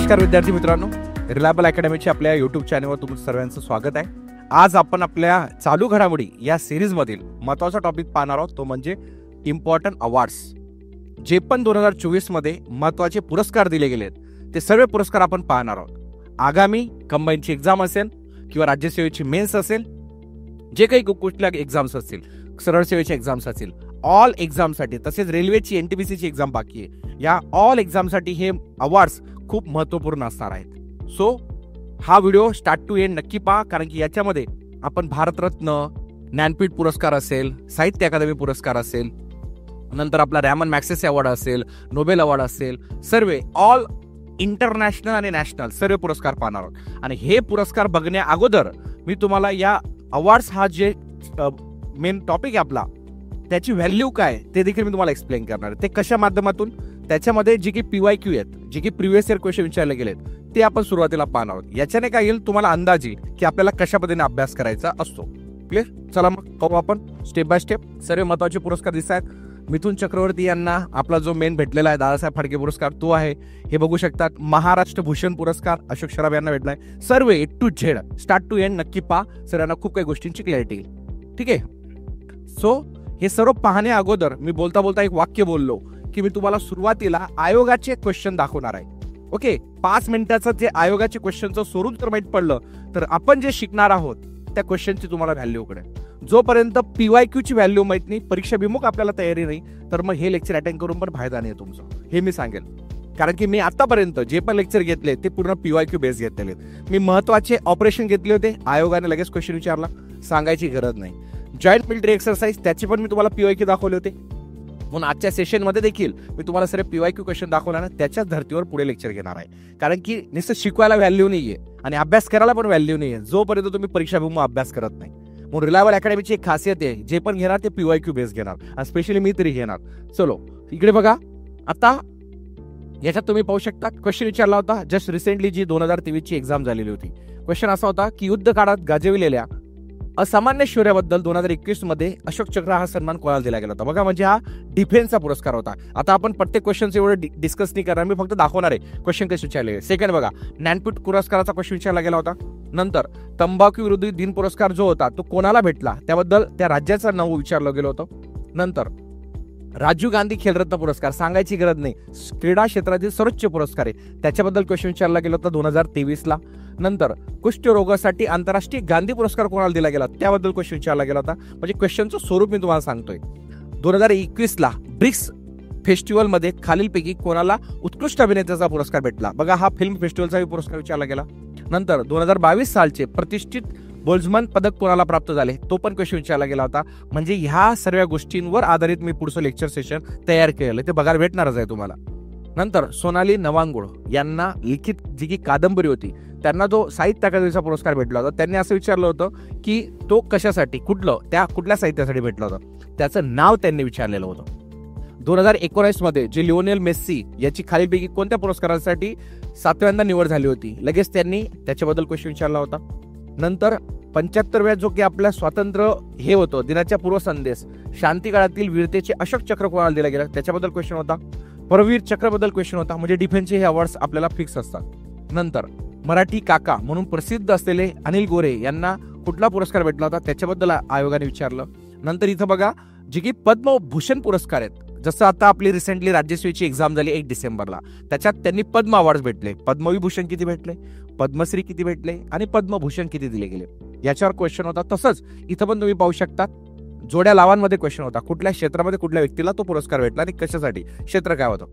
नमस्कार विद्यार्थी मित्रांनो, रिलायबल अकॅडमीच्या आपल्या यूट्यूब चॅनलवर तुमचं सर्वांचं स्वागत आहे. आज आपण आपल्या चालू घडामोडी या सिरीज मधील महत्त्वाचा टॉपिक पाहणार आहोत, तो म्हणजे इम्पॉर्टंट अवॉर्ड्स. जे पण 2024 मध्ये महत्त्वाचे पुरस्कार दिले गेलेत ते सर्व पुरस्कार आपण पाहणार आहोत. आगामी कंबाईनची एक्झाम असेल किंवा राज्यसेवेची मेन्स असेल, जे काही कुठल्या एक्झाम्स असतील, सरळ सेवेच्या एक्झाम्स असतील, ऑल एक्झामसाठी, तसेच रेल्वेची एनटीपीसीची एक्झाम बाकी आहे, या ऑल एक्झामसाठी हे अवॉर्ड्स खूप महत्त्वपूर्ण असणार आहेत. सो हा व्हिडिओ स्टार्ट टू एंड नक्की पहा, कारण की याच्यामध्ये आपण भारतरत्न, ज्ञानपीठ पुरस्कार असेल, साहित्य अकादमी पुरस्कार असेल, नंतर आपला रॅमन मॅग्सेसे अवॉर्ड असेल, नोबेल अवॉर्ड असेल, सर्व ऑल इंटरनॅशनल आणि नॅशनल सर्व पुरस्कार पाहणार आहोत. आणि हे पुरस्कार बघण्या अगोदर मी तुम्हाला या अवॉर्ड्स हा जे मेन टॉपिक आहे आपला, त्याची व्हॅल्यू काय ते देखील मी तुम्हाला एक्सप्लेन करणार आहे. ते कशा माध्यमातून, त्याच्यामध्ये जे की PYQ आहेत, जे की प्रिव्हियस इयर क्वेश्चन विचारले गेलेत, ते आपण सुरुवातीला पाहणार आहोत. याच्याने काय येईल तुम्हाला अंदाजी की आपल्याला कशा पद्धतीने अभ्यास करायचा असतो. क्लिअर? चला मग पाहू आपण स्टेप बाय स्टेप. सर्व महत्त्वाचे पुरस्कार दिसत आहेत. मिथुन चक्रवर्ती यांना आपला जो मेन भेटलेला आहे दादासाहेब फाळके पुरस्कार तो आहे, हे बघू शकतात. महाराष्ट्र भूषण पुरस्कार अशोक सराफ यांना भेटलाय. सर्व A to Z start to end नक्की पहा, सरांना खूप काही गोष्टींची क्लॅरिटी येईल. ठीक आहे. सो हे सर्व पाहण्या अगोदर मी बोलता बोलता एक वाक्य बोललो की मी तुम्हाला सुरुवातीला आयोगाचे क्वेश्चन दाखवणार आहे. ओके, 5 मिनिटाचं जे आयोगाचे क्वेश्चनचं स्वरूप जर माहीत पडलं तर आपण जे शिकणार आहोत त्या क्वेश्चनची तुम्हाला व्हॅल्यू कळेल. जोपर्यंत PYQ ची व्हॅल्यू माहित नाही, परीक्षाभिमुख आपल्याला तयारी नाही, तर मग हे लेक्चर अटेंड करून पण फायदा नाही तुमचा, हे मी सांगेल. कारण की मी आतापर्यंत जे पण लेक्चर घेतले ते पूर्ण PYQ बेस घेतलेले. मी महत्त्वाचे ऑपरेशन घेतले होते, आयोगाने लगेच क्वेश्चन विचारला, सांगायची गरज नाही. जॉईंट मिलिटरी एक्सरसाइज त्याचे पण मी तुम्हाला PYQ दाखवले होते. म्हणून आजच्या सेशनमध्ये देखील मी तुम्हाला सर्व PYQ क्वेश्चन दाखवला ना, त्याच्याच धर्तीवर पुढे लेक्चर घेणार आहे. कारण की नुसतं शिकवायला व्हॅल्यू नाहीये आणि अभ्यास करायला पण व्हॅल्यू नाहीये जोपर्यंत तुम्ही परीक्षाभिमुख अभ्यास करत नाही. म्हणून रिलायबल अकॅडमीची एक खासियत आहे, जे पण घेणार ते PYQ बेस घेणार, आणि स्पेशली मी तरी घेणार. चलो इकडे बघा. आता याच्यात तुम्ही पाहू शकता क्वेश्चन विचारला होता जस्ट रिसेंटली जी 2023 ची एक्झाम झालेली होती. क्वेश्चन असा होता की युद्ध काळात गाजविलेल्या असामान्य शौर्याबद्दल 2021 मध्ये अशोक चक्र हा सन्मान कोणाला दिला गेला होता. बघा, म्हणजे हा डिफेन्सचा पुरस्कार होता. आता आपण प्रत्येक क्वेश्चन एवढं डिस्कस नाही करणार, मी फक्त दाखवणार आहे क्वेश्चन कसे विचारले. सेकंड बघा, ज्ञानपीठ पुरस्काराचा क्वेश्चन विचारला गेला होता. नंतर तंबाखू विरोधी दिन पुरस्कार जो होता तो कोणाला भेटला त्याबद्दल त्या राज्याचं नाव विचारलं गेलं होतं. नंतर राजीव गांधी खेलरत्न पुरस्कार, सांगायची गरज नाही, क्रीडा क्षेत्रातील सर्वोच्च पुरस्कार आहे, त्याच्याबद्दल क्वेश्चन विचारला गेला होता 2023 ला. नंतर कुष्ठरोगासाठी आंतरराष्ट्रीय गांधी पुरस्कार कोणाला दिला गेला त्याबद्दल क्वेश्चन विचारला गेला होता. म्हणजे क्वेश्चनचं स्वरूप मी तुम्हाला सांगतोय. 2021 ला ब्रिक्स फेस्टिवलमध्ये खालीलपैकी कोणाला उत्कृष्ट अभिनेत्याचा पुरस्कार भेटला. बघा, हा फिल्म फेस्टिवलचा पुरस्कार विचारला गेला. नंतर 2022 सालचे प्रतिष्ठित बोल्झमन पदक कोणाला प्राप्त झाले तो पण क्वेश्चन विचारला गेला होता. म्हणजे ह्या सर्व गोष्टींवर आधारित मी पुढचं लेक्चर सेशन तयार केलेलं, ते बघायला भेटणारच आहे तुम्हाला. नंतर सोनाली नवांगुळ यांना लिखित जी की कादंबरी होती त्यांना जो साहित्य अकादमीचा पुरस्कार भेटला होता. त्यांनी असं विचारलं होतं की तो कशासाठी, कुठल्या साहित्यासाठी भेटला होता, त्याचं नाव त्यांनी विचारलेलं होतं. 2019 मध्ये जे लिओनेल मेस्सी याची खालीलपैकी कोणत्या पुरस्कारासाठी 7व्यांदा निवड झाली होती, लगेच त्यांनी त्याच्याबद्दल क्वेश्चन विचारला होता. नंतर 75व्या जो की आपल्या स्वातंत्र्य हे होतं दिनाच्या पूर्वसंदेश शांती काळातील वीरतेचे अशोक चक्र कोणाला दिला गेला त्याच्याबद्दल क्वेश्चन होता. परमवीर चक्रबद्दल क्वेश्चन होता. म्हणजे डिफेन्सचे हे अवॉर्ड्स आपल्याला फिक्स असतात. नंतर मराठी काका म्हणून प्रसिद्ध असलेले अनिल गोरे यांना कुठला पुरस्कार भेटला होता त्याच्याबद्दल आयोगाने विचारलं. नंतर इथं बघा, जे की पद्मभूषण पुरस्कार आहेत, जसं आता आपली रिसेंटली राज्यसेवेची एक्झाम झाली 1 डिसेंबरला, त्याच्यात त्यांनी पद्म अवॉर्ड भेटले. पद्मविभूषण किती भेटले, पद्मश्री किती भेटले आणि पद्मभूषण किती दिले गेले याच्यावर क्वेश्चन होता. तसंच इथं पण तुम्ही पाहू शकता जोड्या लावांमध्ये क्वेश्चन होता, कुठल्या क्षेत्रामध्ये कुठल्या व्यक्तीला तो पुरस्कार भेटला आणि कशासाठी, क्षेत्र काय होतं,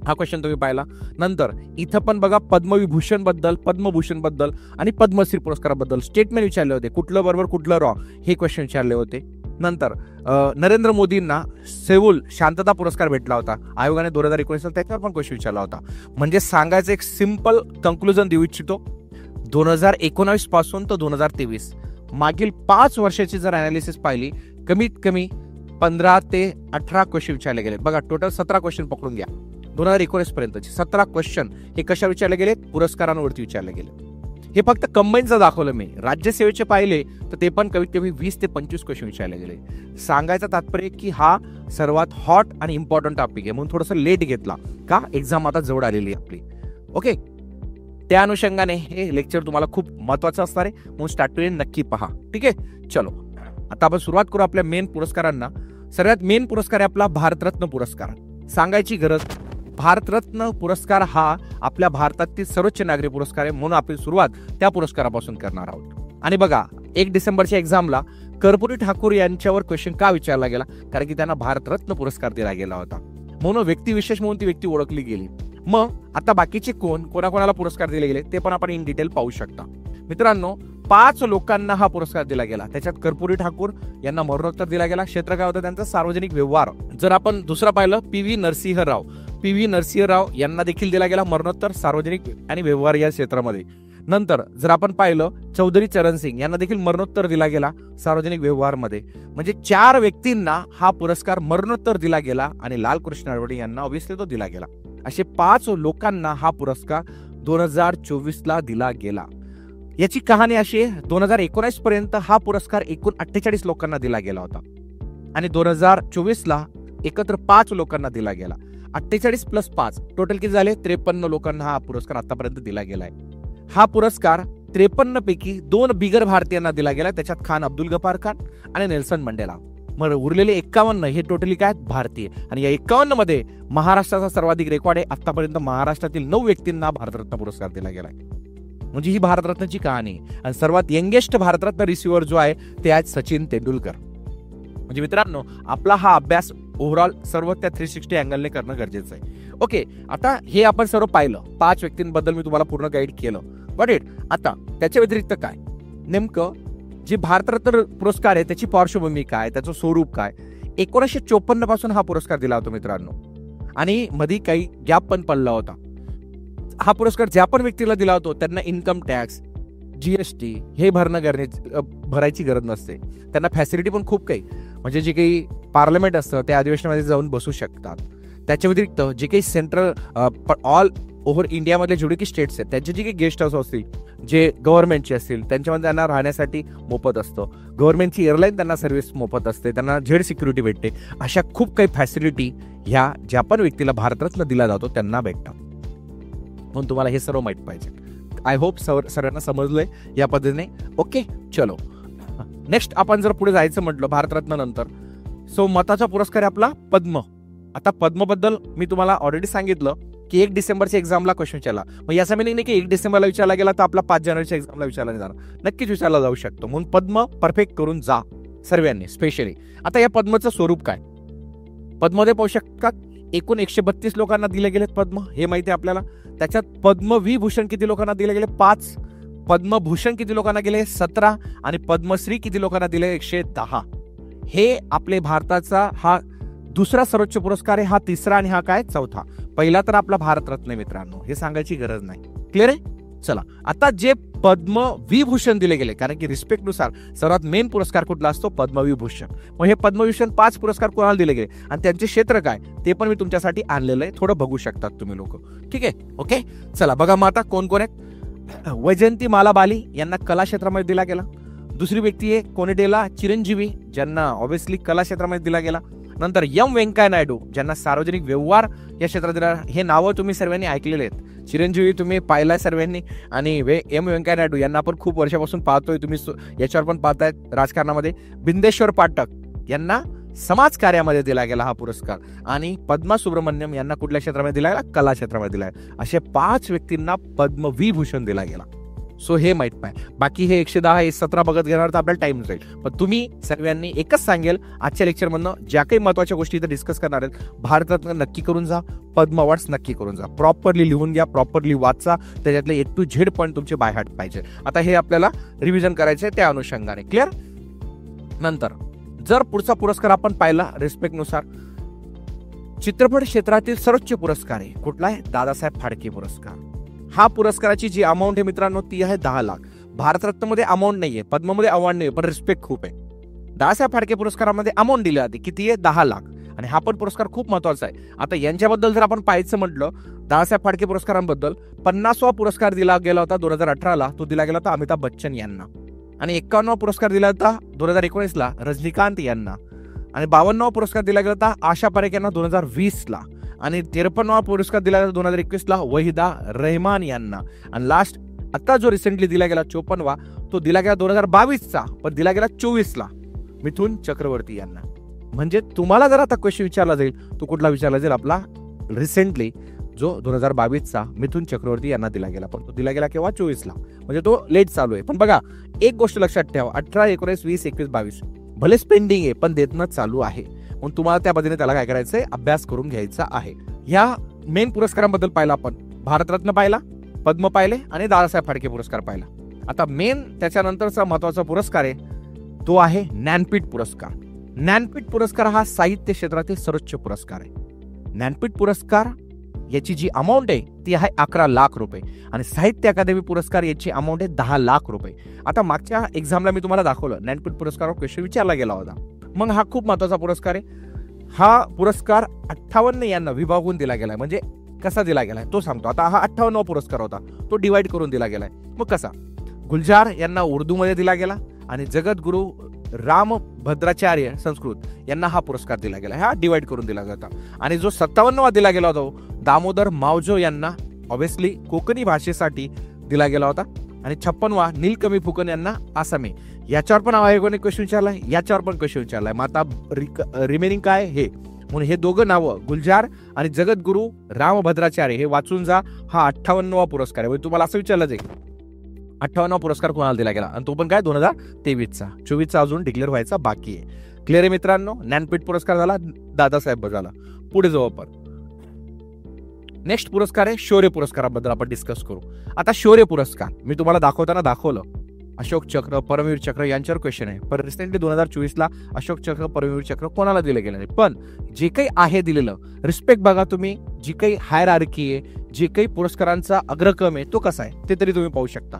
हा क्वेश्चन तुम्ही पाहिला. नंतर इथं पण बघा, पद्मविभूषण बद्दल, पद्मभूषण बद्दल आणि पद्मश्री पुरस्काराबद्दल स्टेटमेंट विचारले होते, कुठलं बरोबर कुठलं रॉंग हे क्वेश्चन विचारले होते. नंतर नरेंद्र मोदींना सेऊल शांतता पुरस्कार भेटला होता आयोगाने 2019 त्याच्यावर पण क्वेश्चन विचारला होता. म्हणजे सांगायचं एक सिंपल कंक्लुजन देऊ इच्छितो, 2019 पासून तर 2023 मागील 5 वर्षाची जर अनालिसिस पाहिली, कमीत कमी 15 ते 18 क्वेश्चन विचारले गेले. बघा, टोटल 17 क्वेश्चन पकडून घ्या. 2019 पर्यंतचे 17 क्वेश्चन हे कशा विचारले गेले, पुरस्कारांवरती विचारले गेले. हे फक्त कंबाईनचं दाखवलं मी. राज्यसेवेचे पाहिले तर ते पण कमीत कमी 20 ते 25 क्वेश्चन विचारले गेले. सांगायचं तात्पर्य की हा सर्वात हॉट आणि इम्पॉर्टंट टॉपिक आहे, म्हणून थोडंसं लेट घेतला का, एक्झाम आता जवळ आलेली आहे आपली. ओके, त्या अनुषंगाने हे लेक्चर तुम्हाला खूप महत्वाचं असणार आहे, म्हणून स्टार्ट टू एंड नक्की पहा. ठीक आहे, चलो आता आपण सुरुवात करू आपल्या मेन पुरस्कारांना. सर्वात मेन पुरस्कार आहे आपला भारतरत्न पुरस्कार. सांगायची गरज, भारतरत्न पुरस्कार हा आपल्या भारतातील सर्वोच्च नागरी पुरस्कार आहे, म्हणून आपण सुरुवात त्या पुरस्कारापासून करणार आहोत. आणि बघा 1 डिसेंबरच्या एक्झामला कर्पूरी ठाकूर यांच्यावर क्वेश्चन का विचारला गेला, कारण की त्यांना भारतरत्न पुरस्कार दिला गेला होता, म्हणून व्यक्तिविशेष म्हणून ती व्यक्ती ओळखली गेली. मग आता बाकीचे कोणाकोणाला पुरस्कार दिले गेले ते पण आपण इन डिटेल पाहू शकता. मित्रांनो 5 लोकांना हा पुरस्कार दिला गेला. त्याच्यात कर्पूरी ठाकूर यांना मरणोत्तर दिला गेला. क्षेत्र काय होतं त्यांचं, सार्वजनिक व्यवहार. जर आपण दुसरा पाहिलं PV नरसिंहराव यांना देखील दिला गेला मरणोत्तर सार्वजनिक आणि व्यवहार या क्षेत्रामध्ये. नंतर जर आपण पाहिलं चौधरी चरण सिंग यांना देखील मरणोत्तर दिला गेला सार्वजनिक व्यवहार मध्ये. म्हणजे 4 व्यक्तींना हा पुरस्कार मरणोत्तर दिला गेला आणि लालकृष्ण अडवाणी यांना ऑब्व्हियसली तो दिला गेला. असे 5 लोकांना हा पुरस्कार 2024ला दिला गेला. याची कहाणी अशी आहे, 2019 पर्यंत हा पुरस्कार एकूण 48 लोकांना दिला गेला होता आणि 2024ला एकत्र 5 लोकांना दिला गेला. 48 + 5 टोटल किती झाले, 53 लोकांना हा पुरस्कार आतापर्यंत दिला गेलाय. हा पुरस्कार 53 पैकी 2 बिगर भारतीयांना दिला गेला, त्याच्यात खान अब्दुल गफार खान आणि नेल्सन मंडेला. मग उरलेले 51 हे टोटली काय भारतीय. आणि या 51 मध्ये महाराष्ट्राचा सर्वाधिक रेकॉर्ड आहे. आतापर्यंत महाराष्ट्रातील 9 व्यक्तींना भारतरत्न पुरस्कार दिला गेलाय. म्हणजे ही भारतरत्नची कहाणी. आणि सर्वात यंगेस्ट भारतरत्न रिसिव्हर जो आहे ते आज सचिन तेंडुलकर. म्हणजे मित्रांनो आपला हा अभ्यास ओव्हरऑल सर्व त्या 360 अँगलने करणं गरजेचं आहे. ओके, आता हे आपण सर्व पाहिलं, 5 व्यक्तींबद्दल मी तुम्हाला पूर्ण गाईड केलं. बट आता त्याच्या व्यतिरिक्त काय नेमकं जे भारतरत्न पुरस्कार आहे त्याची पार्श्वभूमी काय, त्याचं स्वरूप काय. 1954 पासून हा पुरस्कार दिला होता मित्रांनो, आणि मध्ये काही गॅप पण पडला होता. हा पुरस्कार ज्या पण व्यक्तीला दिला होता त्यांना इन्कम टॅक्स, GST हे भरायची गरज नसते. त्यांना फॅसिलिटी पण खूप काही, म्हणजे जे काही पार्लमेंट असतं त्या अधिवेशनामध्ये जाऊन बसू शकतात. त्याच्या व्यतिरिक्त जे काही सेंट्रल ऑल ओव्हर इंडियामधले जेवढे काही स्टेट्स आहेत त्यांचे जे काही गेस्ट हाऊस असतील जे गव्हर्नमेंटचे असतील त्यांच्यामध्ये त्यांना राहण्यासाठी मोफत असतं. गव्हर्नमेंटची एअरलाईन त्यांना सर्व्हिस मोफत असते, त्यांना झेड सिक्युरिटी भेटते. अशा खूप काही फॅसिलिटी ह्या ज्या पण व्यक्तीला भारतरत्न दिला जातो त्यांना भेटतात. म्हणून तुम्हाला हे सर्व माहित पाहिजे. आय होप सर्वांना समजलंय या पद्धतीने. ओके, चलो नेक्स्ट आपण जर पुढे जायचं म्हटलं भारतरत्न नंतर, सो मताचा पुरस्कार आहे आपला पद्म. आता पद्मबद्दल मी तुम्हाला ऑलरेडी सांगितलं की 1 डिसेंबरच्या एक्झामला क्वेश्चन विचारला. मग याचा मिनिंग नाही की 1 डिसेंबरला विचारला गेला तर आपला 5 जानेवारीच्या एक्झामला विचारला नाही जाणार, नक्कीच विचारला जाऊ शकतो. म्हणून पद्म परफेक्ट करून जा सर्वांनी स्पेशली. आता या पद्मचं स्वरूप काय, पद्ममध्ये पाहू शकतात एकूण 132 लोकांना दिले गेले पद्म, हे माहिती आहे आपल्याला. त्याच्यात पद्मविभूषण किती लोकांना दिले गेले, 5. पद्मभूषण किती लोकांना गेले, 17. आणि पद्मश्री किती लोकांना दिले, 110. हे आपले भारताचा हा दुसरा सर्वोच्च पुरस्कार आहे, हा तिसरा आणि हा काय चौथा. पहिला तर आपला भारतरत्न आहे मित्रांनो, हे सांगायची गरज नाही. क्लिअर आहे. चला आता जे पद्मविभूषण दिले गेले, कारण की रिस्पेक्ट नुसार सर्वात मेन पुरस्कार कुठला असतो, पद्मविभूषण. मग हे पद्मविभूषण 5 पुरस्कार कोणाला दिले गेले आणि त्यांचे क्षेत्र काय ते पण मी तुमच्यासाठी आणलेलं आहे, थोडं बघू शकतात तुम्ही लोक. ठीक आहे, ओके. चला बघा मग आता कोण कोण आहेत. वैजयंती माला यांना कला क्षेत्रामध्ये दिला गेला. दुसरी व्यक्ती आहे कोनेडेला चिरंजीवी, ज्यांना ऑब्व्हियसली कला क्षेत्रामध्ये दिला गेला. नंतर M व्यंकय्या नायडू ज्यांना सार्वजनिक व्यवहार या क्षेत्रात दिला. हे नावं तुम्ही सर्वांनी ऐकलेले आहेत. चिरंजीवी तुम्ही पाहिलाय सर्वांनी, आणि M व्यंकय्या नायडू यांना आपण खूप वर्षापासून पाहतोय, तुम्ही याच्यावर पण पाहतायत राजकारणामध्ये. बिंदेश्वर पाठक यांना समाज कार्यामध्ये दिला गेला हा पुरस्कार. आणि पद्मा सुब्रमण्यम यांना कुठल्या क्षेत्रामध्ये दिला गेला, कला क्षेत्रामध्ये दिला. असे 5 व्यक्तींना पद्मविभूषण दिला गेला. सो हे माहित पाहिजे. बाकी हे 110 हे 17 बघत घेणार तर आपल्याला टाइम जाईल. पण तुम्ही सर्वांनी एकच सांगेल, आजच्या लेक्चरमधनं ज्या काही महत्वाच्या गोष्टी इथं डिस्कस करणार आहेत, भारतरत्न नक्की करून जा, पद्म अवॉर्ड्स नक्की करून जा. प्रॉपरली लिहून घ्या, प्रॉपरली वाचा, त्याच्यातले A to Z पॉईंट तुमचे बाय हार्ट पाहिजे. आता हे आपल्याला रिव्हिजन करायचे त्या अनुषंगाने. क्लिअर. नंतर जर पुढचा पुरस्कार आपण पाहिला रिस्पेक्ट नुसार, चित्रपट क्षेत्रातील सर्वोच्च पुरस्कार आहे कुठला आहे, दादासाहेब फाळके पुरस्कार. हा पुरस्काराची जी अमाऊंट आहे मित्रांनो ती आहे 10 लाख. भारतरत्न मध्ये अमाऊंट नाहीये, पद्ममध्ये अवॉर्ड नाही, पण रिस्पेक्ट खूप आहे. दादासाहेब फाळके पुरस्कारामध्ये अमाऊंट दिली जाते, किती आहे, 10 लाख. आणि हा पण पुरस्कार खूप महत्वाचा आहे. आता यांच्याबद्दल जर आपण पाहायचं म्हटलं, दादासाहेब फाळके पुरस्कारांबद्दल 50वा पुरस्कार दिला गेला होता 2018ला, तो दिला गेला होता अमिताभ बच्चन यांना. आणि 51वा पुरस्कार दिला होता 2019ला रजनीकांत यांना. आणि 52वा पुरस्कार दिला गेला होता आशा परेख यांना 2020ला. आणि 53वा पुरस्कार दिला गेला 2021ला वहिदा रहमान यांना. आणि लास्ट आता जो रिसेंटली दिला गेला 54वा तो दिला गेला 2022चा, पण दिला गेला 24ला मिथुन चक्रवर्ती यांना. म्हणजे तुम्हाला जर आता क्वेश्चन विचारला जाईल तो कुठला विचारला जाईल, आपला रिसेंटली जो 2022चा मिथुन चक्रवर्ती यांना दिला गेला, पण तो दिला गेला केव्हा 24ला, म्हणजे तो लेट चालू आहे. पण बघा एक गोष्ट लक्षात ठेवा, 18, 19, 20, 21, 22 भले स्पेंडिंग आहे पण देणं चालू आहे. म्हणून तुम्हाला त्या पद्धतीने त्याला काय करायचंय, अभ्यास करून घ्यायचा आहे. ह्या मेन पुरस्कारांबद्दल पाहिला आपण, भारतरत्न पाहिला, पद्म पाहिले आणि दादासाहेब फाळके पुरस्कार पाहिला. आता मेन त्याच्यानंतरचा महत्वाचा पुरस्कार आहे तो आहे ज्ञानपीठ पुरस्कार. ज्ञानपीठ पुरस्कार हा साहित्य क्षेत्रातील सर्वोच्च पुरस्कार आहे. ज्ञानपीठ पुरस्कार याची जी अमाऊंट आहे ती आहे 11 लाख रुपये आणि साहित्य अकादमी पुरस्कार याची अमाऊंट आहे 10 लाख रुपये. आता मागच्या एक्झामला मी तुम्हाला दाखवलं ज्ञानपीठ पुरस्कारावर क्वेश्चन विचारला गेला होता. मग हा खूप महत्वाचा पुरस्कार आहे. हा पुरस्कार 58 यांना विभागून दिला गेलाय. म्हणजे कसा दिला गेलाय तो सांगतो. आता हा 58वा पुरस्कार होता, तो डिवाइड करून दिला गेलाय. मग कसा, गुलजार यांना उर्दू मध्ये दिला गेला आणि जगद्गुरु रामभद्राचार्य संस्कृत यांना हा पुरस्कार दिला गेला. हा डिवाइड करून दिला जाता. आणि जो 57वा दिला गेला होता दामोदर मावजो यांना ऑब्विसली कोकणी भाषेसाठी दिला गेला होता. आणि 56वा नीलकमी फुकन यांना आसामी. याच्यावर पण आयोगाने क्वेश्चन विचारलाय, याच्यावर पण क्वेश्चन विचारलाय. मग आता रिमेनिंग काय हे, म्हणून हे दोघं नावं गुलजार आणि जगद्गुरु रामभद्राचार्य हे वाचून जा. हा 58वा पुरस्कार आहे. म्हणजे तुम्हाला असं विचारलं जाईल 58वा पुरस्कार कोणाला दिला गेला, आणि तो पण काय 2023चा. 24चा अजून डिक्लेअर व्हायचा बाकी आहे. क्लिअर आहे मित्रांनो. ज्ञानपीठ पुरस्कार झाला, दादासाहेब झाला. पुढे जाऊ आपण. नेक्स्ट पुरस्कार आहे शौर्य पुरस्काराबद्दल आपण डिस्कस करू. आता शौर्य पुरस्कार मी तुम्हाला दाखवलं अशोक चक्र, परमवीर चक्र यांच्यावर क्वेश्चन आहे. पण रिसेंटली 2024ला अशोक चक्र, परमवीर चक्र कोणाला दिलं गेलं नाही. पण जे काही आहे दिलेलं रिस्पेक्ट बघा तुम्ही, जी काही हायरार्की आहे, जे काही पुरस्कारांचा अग्रक्रम आहे तो कसा आहे ते तरी तुम्ही पाहू शकता.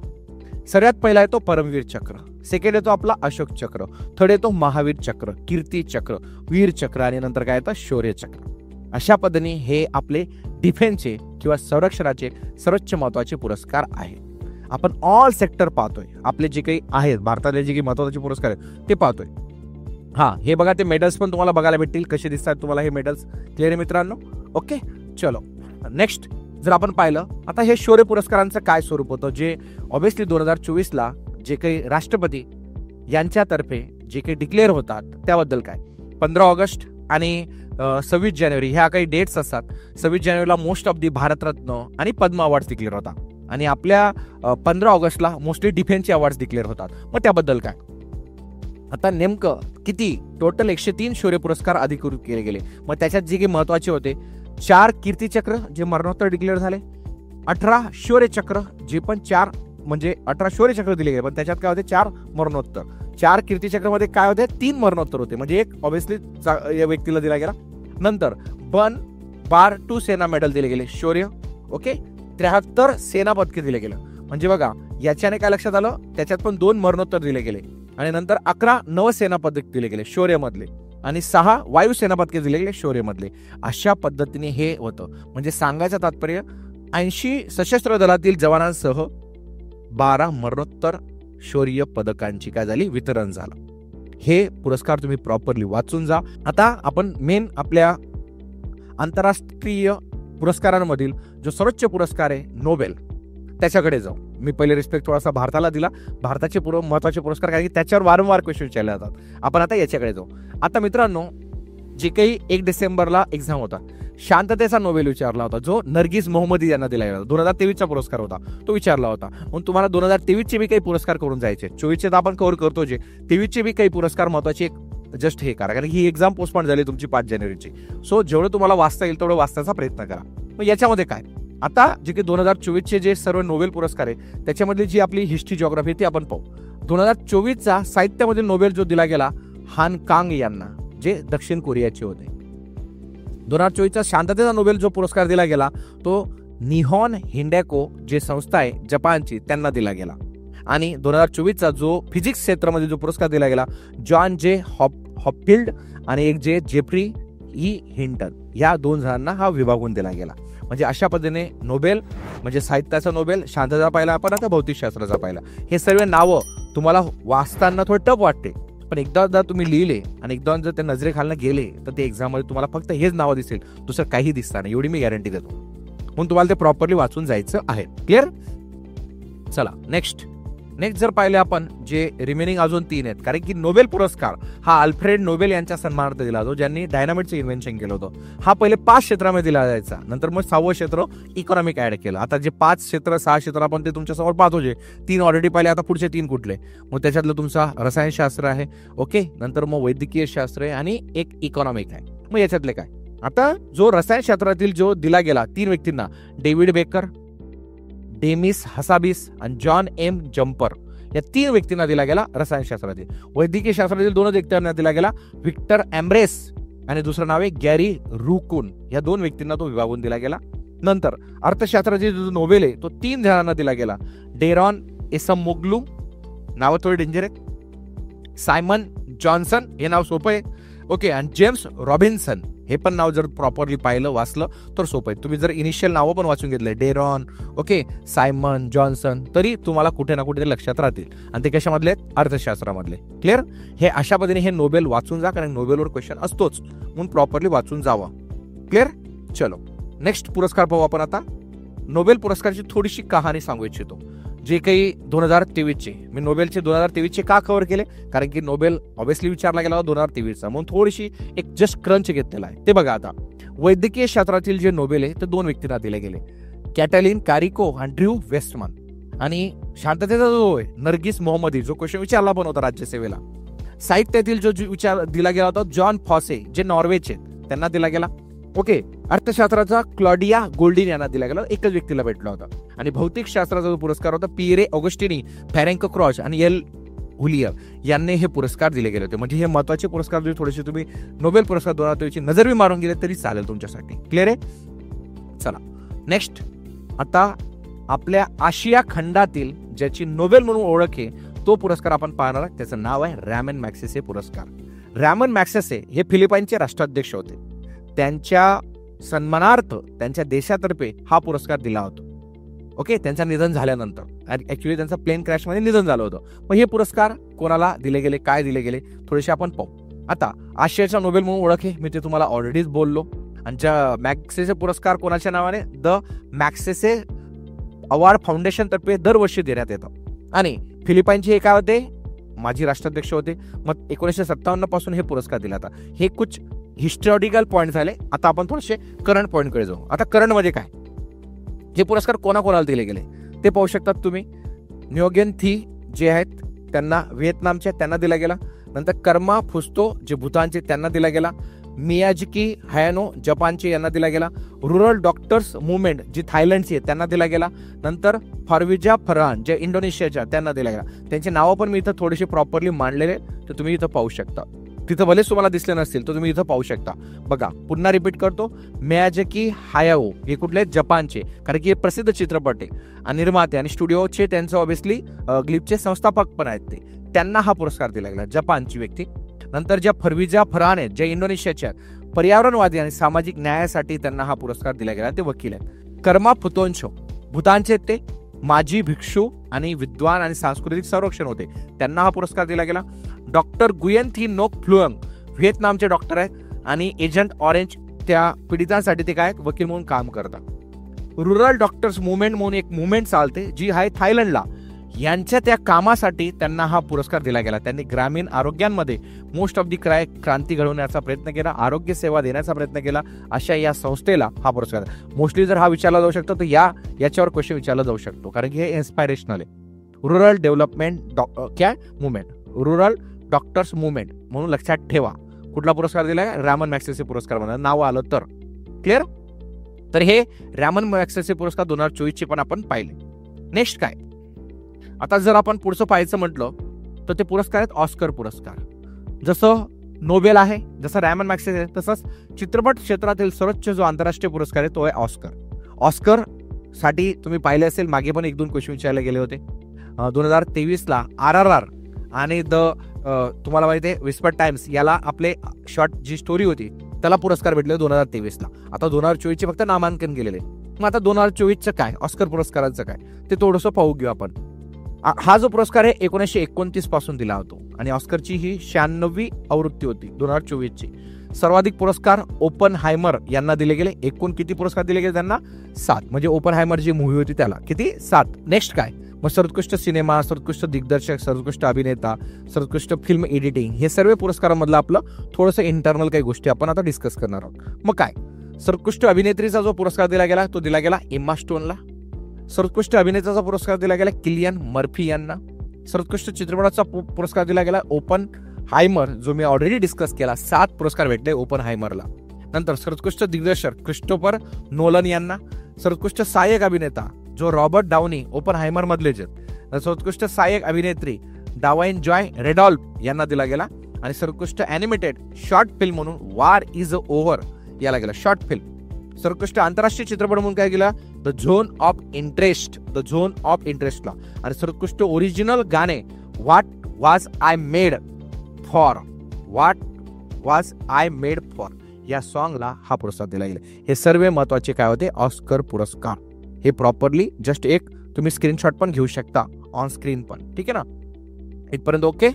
सगळ्यात पहिला आहे तो परमवीर चक्र, सेकंड येतो आपला अशोक चक्र, थर्ड येतो महावीर चक्र, कीर्ती चक्र, वीर चक्र आणि नंतर काय येतं शौर्य चक्र. अशा पद्धतीने हे आपले डिफेन्सचे किंवा संरक्षणाचे सर्वोच्च महत्वाचे पुरस्कार आहेत. आपण ऑल सेक्टर पाहतोय, आपले जे काही आहेत भारतातले जे काही महत्वाचे पुरस्कार आहेत ते पाहतोय. हा हे बघा ते मेडल्स पण तुम्हाला बघायला भेटतील, कसे दिसतात तुम्हाला हे मेडल्स. क्लिअर आहे मित्रांनो. ओके चलो नेक्स्ट जर आपण पाहिलं आता हे शौर्य पुरस्कारांचं काय स्वरूप होतं, जे ऑब्विसली 2024ला जे काही राष्ट्रपती यांच्यातर्फे जे काही डिक्लेअर होतात त्याबद्दल काय. 15 ऑगस्ट आणि 26 जानेवारी ह्या काही डेट्स असतात. 26 जानेवारीला मोस्ट ऑफ दी भारतरत्न आणि पद्म अवॉर्ड डिक्लेअर होता आणि आपल्या 15 ऑगस्टला मोस्टली डिफेन्सचे अवॉर्ड डिक्लेअर होतात. मग त्याबद्दल काय. आता नेमकं किती टोटल 103 शौर्य पुरस्कार अधिकृत केले गेले. मग त्याच्यात जे काही महत्वाचे होते 4 कीर्तीचक्र जे मरणोत्तर डिक्लेअर झाले, 18 शौर्य चक्र जे पण 4 म्हणजे 18 शौर्य चक्र दिले गेले, पण त्याच्यात काय होते 4 मरणोत्तर. 4 कीर्तीचक्रमध्ये काय होते 3 मरणोत्तर होते, म्हणजे एक ऑब्विसली या व्यक्तीला दिला गेला. नंतर बन बार 2 सेना मेडल दिले गेले शौर्य. ओके 73 सेना पदके दिले गेलं. म्हणजे बघा याच्याने काय लक्षात आलं, त्याच्यात पण 2 मरणोत्तर दिले गेले आणि नंतर 11 नवसेना पदक दिले गेले शौर्य मधले आणि 6 वायुसेना पदके दिले गेले शौर्य मधले. अशा पद्धतीने हे होतं. म्हणजे सांगायचं तात्पर्य 80 सशस्त्र दलातील जवानांसह 12 मरणोत्तर शौर्य पदकांची काय झाली वितरण झालं. हे पुरस्कार तुम्ही प्रॉपरली वाचून जा. आता आपण मेन आपल्या आंतरराष्ट्रीय पुरस्कारांमधील जो सर्वोच्च पुरस्कार आहे नोबेल त्याच्याकडे जाऊ. मी पहिले रिस्पेक्ट थोडासा भारताला दिला, भारताचे महत्वाचे पुरस्कार कारण की त्याच्यावर वारंवार क्वेश्चन विचारले जातात. आपण आता याच्याकडे जाऊ. आता मित्रांनो जे काही 1 डिसेंबरला एक्झाम होता, शांततेचा नोबेल विचारला होता जो नर्गिस मोहम्मदी यांना दिला गेला. 2023चा पुरस्कार होता तो विचारला होता. म्हणून तुम्हाला 2023चे बी काही पुरस्कार करून जायचे. 24चे तर आपण कव्हर करतो, जे 23चे बी काही पुरस्कार महत्वाचे जस्ट हे करा, कारण ही एक्झाम पोस्टपोन झाली तुमची 5 जानेवारीची. सो जेवढं तुम्हाला वाचता येईल तेवढं वाचण्याचा प्रयत्न करा. मग याच्यामध्ये काय आता जे काही 2024चे जे सर्व नोबेल पुरस्कार आहे त्याच्यामधली जी आपली हिस्ट्री जिओग्राफी ती आपण पाहू. 2024चा साहित्यामधील नोबेल जो दिला गेला हान कांग यांना, जे दक्षिण कोरियाचे होते. 2024चा शांततेचा नोबेल जो पुरस्कार दिला गेला तो निहॉन हिंडॅको जे संस्था आहे जपानची त्यांना दिला गेला. आणि 2024चा जो फिजिक्स क्षेत्रामध्ये जो पुरस्कार दिला गेला जॉन जे हॉपफिल्ड आणि एक जे जेफ्री ई हिंटन या 2 जणांना हा विभागून दिला गेला. म्हणजे अशा पद्धतीने नोबेल म्हणजे साहित्याचा नोबेल, शांतता पाहिला आपण, आता भौतिकशास्त्राचा पाहिला. हे सर्व नावं तुम्हाला वाचताना थोडं टफ वाटते, पण एकदा जर तुम्ही लिहिले आणि एकदा जर ते नजरेखालनं गेले तर ते एक्झाममध्ये तुम्हाला फक्त हेच नावं दिसेल, दुसरं काही दिसणार नाही, एवढी मी गॅरंटी देतो. म्हणून तुम्हाला ते प्रॉपरली वाचून जायचं आहे. क्लिअर? चला नेक्स्ट जर पाहिले आपण जे रिमेनिंग अजून 3 आहेत, कारण की नोबेल पुरस्कार हा अल्फ्रेड नोबेल यांच्या सन्मानार्थ दिला जातो, ज्यांनी डायनामाइटचं इन्व्हेन्शन केलं होतं. हा पहिले 5 क्षेत्रामध्ये दिला जायचा, नंतर मग 6वं क्षेत्र इकॉनॉमिक ऍड केलं. आता जे 5 क्षेत्र 6 क्षेत्र आपण ते तुमच्या समोर पाहतो, जे 3 ऑलरेडी पाहिले, आता पुढचे 3 कुठले? मग त्याच्यातलं तुमचा रसायनशास्त्र आहे, ओके, नंतर मग वैद्यकीय शास्त्र आहे आणि एक इकॉनॉमिक आहे. मग याच्यातले काय? आता जो रसायनशास्त्रातील जो दिला गेला 3 व्यक्तींना, डेव्हिड बेकर, डेमिस हसाबिस आणि जॉन एम जम्पर, या 3 व्यक्तींना दिला गेला रसायनशास्त्रातील. वैद्यकीय शास्त्रातील 2 व्यक्तींना दिला गेला, व्हिक्टर एम्ब्रेस आणि दुसरं नाव आहे गॅरी रुकून. या 2 व्यक्तींना तो विभागून दिला गेला. नंतर अर्थशास्त्राचे जो नोबेल आहे तो 3 जणांना दिला गेला, डेरॉन एसमोग्लू, नाव थोडे डेंजर आहे, सायमन जॉन्सन, हे नाव सोपं आहे, ओके, आणि जेम्स रॉबिन्सन, हे पण नाव जर प्रॉपरली पाहिलं वाचलं तर सोपं आहे. तुम्ही जर इनिशियल नावं पण वाचून घेतले, डेरॉन, ओके, सायमन जॉन्सन, तरी तुम्हाला कुठे ना कुठे लक्षात राहतील. आणि ते कशामधले आहेत? अर्थशास्त्रामधले. क्लिअर? हे अशा पद्धतीने हे नोबेल वाचून जा, कारण नोबेलवर क्वेश्चन असतोच, म्हणून प्रॉपरली वाचून जावा. क्लिअर? चलो नेक्स्ट पुरस्कार पाहू आपण. आता नोबेल पुरस्कारची थोडीशी कहाणी सांगू इच्छितो, जे काही 2023चे, मी नोबेलचे 2023चे का कव्हर केले, कारण की नोबेल ऑब्व्हियसली विचारला गेला होता 2023चा, म्हणून थोडीशी एक जस्ट क्रंच घेतलेला आहे. ते बघा, आता वैद्यकीय क्षेत्रातील जे नोबेल आहे ते 2 व्यक्तींना दिले गेले, कॅटलिन कारिको आणि ड्र्यू वेस्टमन. आणि शांततेचा जो आहे नर्गिस मोहम्मदी, जो क्वेश्चन विचारला पण होता राज्यसेवेला. साहित्यातील जो विचार दिला गेला होता जॉन फॉसे, जे नॉर्वेचे, त्यांना दिला गेला, ओके. अर्थशास्त्राचा क्लॉडिया गोल्डिन यांना दिला गेला, एकच व्यक्तीला भेटला होता. आणि भौतिक शास्त्राचा जो पुरस्कार होता पिएरे ऑगस्टिनी, फेरेंक क्रॉच आणि एल हुलियर यांनी हे पुरस्कार दिले गेले होते. म्हणजे हे महत्वाचे पुरस्कार जे थोडेसे तुम्ही नोबेल पुरस्कार 2023ची नजर बी मारून गेले तरी चालेल तुमच्यासाठी. क्लिअर आहे? चला नेक्स्ट, आता आपल्या आशिया खंडातील ज्याची नोबेल म्हणून ओळख आहे तो पुरस्कार आपण पाहणार आहोत. त्याचं नाव आहे रॅमन मॅग्सेसे पुरस्कार. रॅमन मॅग्सेसे हे फिलिपाईनचे राष्ट्राध्यक्ष होते. त्यांच्या सन्मानार्थ त्यांच्या देशातर्फे हा पुरस्कार दिला होता, ओके. त्यांचं निधन झाल्यानंतर, ऍक्च्युली त्यांचं प्लेन क्रॅश मध्ये निधन झालं होतं. मग हे पुरस्कार कोणाला दिले गेले, काय दिले गेले, थोडेसे आपण पाहू. आता आशियाचा नोबेल म्हणून ओळख आहे, मी ते तुम्हाला ऑलरेडीच बोललो. आणि मॅग्सेसे पुरस्कार कोणाच्या नावाने, द मॅग्सेसे अवॉर्ड फाउंडेशन तर्फे दरवर्षी देण्यात येतं. आणि फिलिपाईनचे हे काय होते, माजी राष्ट्राध्यक्ष होते. मग 1957 पासून हे पुरस्कार दिला जातात. हे कुछ हिस्टॉरिकल पॉईंट झाले. आता आपण थोडेसे करंट पॉईंटकडे जाऊ. आता करंट मध्ये काय, हे पुरस्कार कोणाकोणाला दिले गेले ते पाहू शकतात तुम्ही. न्योगेन थी जे आहेत त्यांना व्हिएतनामचे, त्यांना दिला गेला. नंतर कर्मा फुस्तो जे भूतानचे, त्यांना दिला गेला. मियाजुकी हायानो जपानचे, यांना दिला गेला. रुरल डॉक्टर्स मुवमेंट जी थायलंडची आहे त्यांना दिला गेला. नंतर फारविजा फरहान जे इंडोनेशियाच्या, त्यांना दिला गेला. त्यांची नावं पण मी इथं थोडीशी प्रॉपरली मांडलेले, तर तुम्ही इथं पाहू शकता. तिथं भलेच तुम्हाला दिसले नसतील तर तुम्ही इथं पाहू शकता. बघा पुन्हा रिपीट करतो, मियाजुकी हायाओ हे कुठले, जपानचे, कारण की हे प्रसिद्ध चित्रपट आहे आणि निर्माते आणि स्टुडिओचे त्यांचं ऑब्व्हियसली ग्लिपचे संस्थापक पण आहेत ते, त्यांना हा पुरस्कार दिला गेला, जपानची व्यक्ती. नंतर ज्या फरविजा फरहान आहेत ज्या इंडोनेशियाच्या, पर्यावरणवादी आणि सामाजिक न्यायासाठी त्यांना हा पुरस्कार दिला गेला, ते वकील आहेत. कर्मा फुतोंशो भूतानचे ते माजी भिक्षू आणि विद्वान आणि सांस्कृतिक संरक्षण होते, त्यांना हा पुरस्कार दिला गेला. डॉक्टर गुयेन थी नोक फ्लुअंग व्हिएतनामचे डॉक्टर आहेत आणि एजंट ऑरेंज त्या पीडितांसाठी ते काय वकील म्हणून काम करतात. रुरल डॉक्टर्स मुवमेंट म्हणून एक मुवमेंट चालते जी आहे थायलंडला, यांच्या त्या कामासाठी त्यांना हा पुरस्कार दिला गेला. त्यांनी ग्रामीण आरोग्यांमध्ये मोस्ट ऑफ दी क्रांती घडवण्याचा प्रयत्न केला, आरोग्य सेवा देण्याचा प्रयत्न केला. अशा या संस्थेला हा पुरस्कार मोस्टली जर हा विचारला जाऊ शकतो तर याच्यावर क्वेश्चन विचारला जाऊ शकतो, कारण की हे इन्स्पायरेशनल आहे. रुरल डेव्हलपमेंट काय मुवमेंट, रुरल डॉक्टर्स मुवमेंट म्हणून लक्षात ठेवा. कुठला पुरस्कार दिलाय, रॅमन मॅग्सेसे पुरस्कार म्हणून नाव आलं तर. क्लिअर? तर हे रॅमन मॅग्सेसे पुरस्कार 2024 पण आपण पाहिले. नेक्स्ट काय, आता जर आपण पुढचं पाहायचं म्हटलं तर ते पुरस्कार आहेत ऑस्कर पुरस्कार. जसं नोबेल आहे, जसं रॅमन मॅग्सेसे आहे, तसंच चित्रपट क्षेत्रातील सर्वोच्च जो आंतरराष्ट्रीय पुरस्कार आहे तो आहे ऑस्कर. ऑस्कर साठी तुम्ही पाहिले असेल मागे पण 1-2 क्वेश्चन विचारले गेले होते. 2023ला RRR आणि तुम्हाला माहिती आहे विस्पर टाइम्स याला आपले शॉर्ट जी स्टोरी होती त्याला पुरस्कार भेटले 2023ला. आता 2024चे फक्त नामांकन केलेले. मग आता 2024चं काय, ऑस्कर पुरस्कारांचं काय, ते थोडंसं पाहू घेऊ आपण. हा जो पुरस्कार आहे 1929 पासून दिला होतो आणि ऑस्करची ही 96वी आवृत्ती होती 2024 ची. सर्वाधिक पुरस्कार ओपनहायमर यांना दिले गेले. एकूण किती पुरस्कार दिले गेले त्यांना? 7. म्हणजे ओपनहायमर जी मूव्ही होती त्याला किती? 7. नेक्स्ट काय? मग सर्वोत्कृष्ट सिनेमा, सर्वोत्कृष्ट दिग्दर्शक, सर्वोत्कृष्ट अभिनेता, सर्वोत्कृष्ट फिल्म एडिटिंग, हे सर्व पुरस्कारांमधलं आपलं थोडंसं इंटरनल काही गोष्टी आपण आता डिस्कस करणार आहोत. मग काय? सर्वोत्कृष्ट अभिनेत्रीचा जो पुरस्कार दिला गेला तो दिला गेला एम्मा स्टोनला. सर्वोत्कृष्ट अभिनेत्याचा पुरस्कार दिला गेला किलियन मर्फी यांना. सर्वोत्कृष्ट चित्रपटाचा पुरस्कार दिला गेला ओपनहायमर, जो मी ऑलरेडी डिस्कस केला. 7 पुरस्कार भेटले ओपनहायमरला. नंतर सर्वोत्कृष्ट दिग्दर्शक क्रिस्टोफर नोलन यांना. सर्वोत्कृष्ट सहाय्यक अभिनेता जो रॉबर्ट डाउनी ओपनहायमर मधलेच आहेत. सर्वोत्कृष्ट सहाय्यक अभिनेत्री डावाइन जॉय रेडॉल्फ यांना दिला गेला. आणि सर्वोत्कृष्ट अॅनिमेटेड शॉर्ट फिल्म म्हणून वार इज ओव्हर याला गेला, शॉर्ट फिल्म. सर्वोत्कृष्ट आंतरराष्ट्रीय चित्रपट म्हणून काय गेला? द झोन ऑफ इंटरेस्टला. आणि सर्वोत्कृष्ट ओरिजिनल गाणे what was I made for या सॉंगला हा पुरस्कार दिला गेला. हे सर्व महत्वाचे काय होते? ऑस्कर पुरस्कार. हे प्रॉपरली जस्ट एक तुम्ही स्क्रीनशॉट पण घेऊ शकता ऑन स्क्रीन पण. ठीक आहे ना? इथपर्यंत ओके.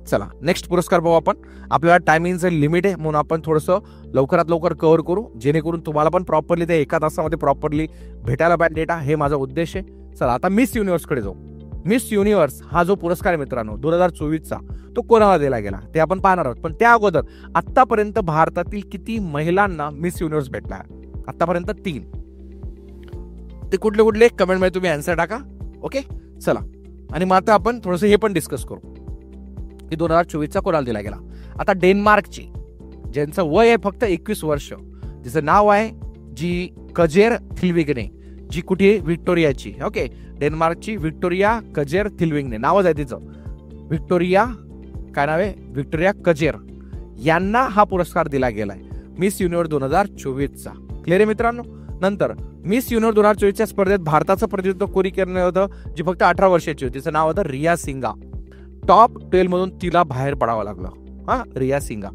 चला नेक्स्ट पुरस्कार पाहू आपण. आपल्याला टायमिंगचं लिमिट आहे म्हणून आपण थोडंसं लवकरात लवकर कव्हर करू, जेणेकरून तुम्हाला पण प्रॉपरली ते एका तासामध्ये प्रॉपरली भेटायला पाहिजे डेटा. हे माझा उद्देश आहे. चला आता मिस युनिव्हर्सकडे जाऊ. मिस युनिव्हर्स हा जो पुरस्कार आहे मित्रांनो 2024चा, तो कोणाला दिला गेला ते आपण पाहणार आहोत. पण त्या अगोदर आतापर्यंत भारतातील किती महिलांना मिस युनिव्हर्स भेटला? आतापर्यंत 3. ते कुठले कुठले कमेंटमध्ये तुम्ही आन्सर टाका. ओके चला. आणि मग आता आपण थोडंसं हे पण डिस्कस करू की 2024चा कोणाला दिला गेला. आता डेन्मार्कची, ज्यांचं वय आहे फक्त 21 वर्ष, जिचं नाव आहे जी कजेर थिल्विंगने, जी कुठे? व्हिक्टोरियाची. ओके, डेन्मार्कची व्हिक्टोरिया कजेर थिल्विंगने नावच आहे तिचं. व्हिक्टोरिया काय नाव आहे? व्हिक्टोरिया कजेर यांना हा पुरस्कार दिला गेलाय मिस युनिव्हर्स 2024चा. क्लिअर आहे मित्रांनो? नंतर मिस युनिव्हर्स 2024च्या स्पर्धेत भारताचं प्रतिनिधित्व कोणी केलं होतं? जी फक्त 18 वर्षाची होती. तिचं नाव होतं रिया सिंगा. टॉप 12 मधून तिला बाहेर पडावं लागलं. रिया सिंगा.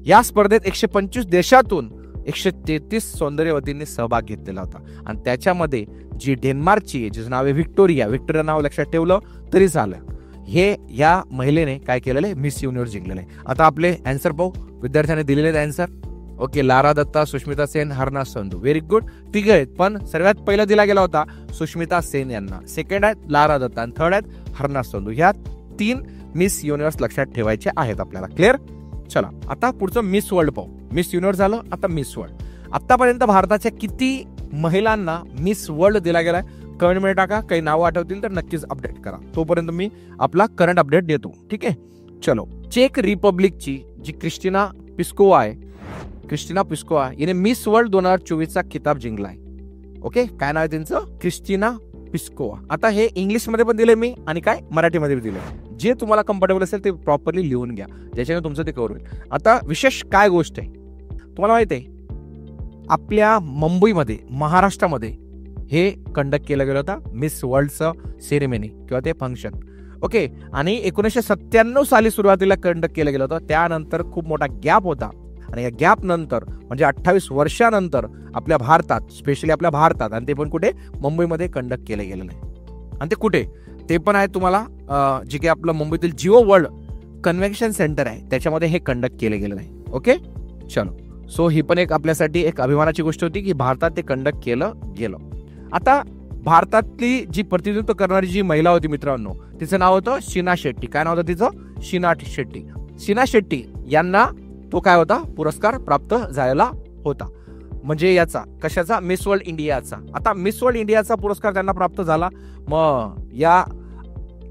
या स्पर्धेत 125 देशातून 133 सौंदर्यवतींनी सहभाग घेतलेला होता. आणि त्याच्यामध्ये जी डेन्मार्कची जिचं नाव आहे व्हिक्टोरिया नाव लक्षात ठेवलं तरी झालं. हे या महिलेने काय केलेलं आहे? मिस युनिव्हर्स जिंकलेलं आहे. आता आपले आन्सर पाहू. विद्यार्थ्यांनी दिलेले answer. Okay, Lara Dutta, Sushmita Sen, Harnaaz Sandhu. Very good. तिघे आहेत, पण सर्वात पहिला दिला गेला होता सुष्मिता सेन यांना. सेकंड आहेत लारा दत्ता आणि थर्ड आहेत हरना संधू. ह्या 3 मिस युनिव्हर्स लक्षात ठेवायचे आहेत आपल्याला. क्लिअर? चला आता पुढचं मिस वर्ल्ड पाहू. मिस युनिव्हर्स झालं, आता मिस वर्ल्ड. आतापर्यंत भारताच्या किती महिलांना मिस वर्ल्ड दिला गेलाय? कमेंटमध्ये टाका. काही नावं आठवतील तर नक्कीच अपडेट करा. तोपर्यंत मी आपला करंट अपडेट देतो. ठीक आहे, चलो. चेक रिपब्लिकची जी क्रिस्टिना पिस्कोवा हिने मिस वर्ल्ड 2024चा किताब जिंकलाय. ओके, काय नाव आहे त्यांचं? Christina Piskova. आता हे इंग्लिशमध्ये पण दिले मी आणि काय मराठीमध्ये पण दिले. जे तुम्हाला कम्फर्टेबल असेल ते प्रॉपरली लिहून घ्या, ज्याच्याने तुमचं ते कव्हर होईल. आता विशेष काय गोष्ट आहे तुम्हाला माहिती आहे? आपल्या मुंबईमध्ये, महाराष्ट्रामध्ये हे कंडक्ट केलं गेलं होतं मिस वर्ल्डचं सेरेमनी किंवा ते फंक्शन. ओके, आणि 1997 साली सुरुवातीला कंडक्ट केलं गेलं होतं. त्यानंतर खूप मोठा गॅप होता आणि या गॅप नंतर म्हणजे 28 वर्षानंतर आपल्या भारतात, स्पेशली आपल्या भारतात, आणि ते पण कुठे? मुंबईमध्ये कंडक्ट केलं गेलेलं आहे. आणि ते कुठे? ते पण आहे तुम्हाला जे काही आपलं मुंबईतील जिओ वर्ल्ड कन्व्हेन्शन सेंटर आहे त्याच्यामध्ये हे कंडक्ट केलं गेलेलं आहे. ओके चलो. सो ही पण एक आपल्यासाठी एक अभिमानाची गोष्ट होती की भारतात ते कंडक्ट केलं गेलं. आता भारतातली जी प्रतिनिधित्व करणारी जी महिला होती मित्रांनो, तिचं नाव होतं शीना शेट्टी. काय नाव होतं तिचं? शीना शेट्टी. शीना शेट्टी यांना तो काय होता? पुरस्कार प्राप्त झालेला होता. म्हणजे याचा कशाचा? मिस वर्ल्ड इंडियाचा. आता मिस वर्ल्ड इंडियाचा पुरस्कार त्यांना प्राप्त झाला. मग या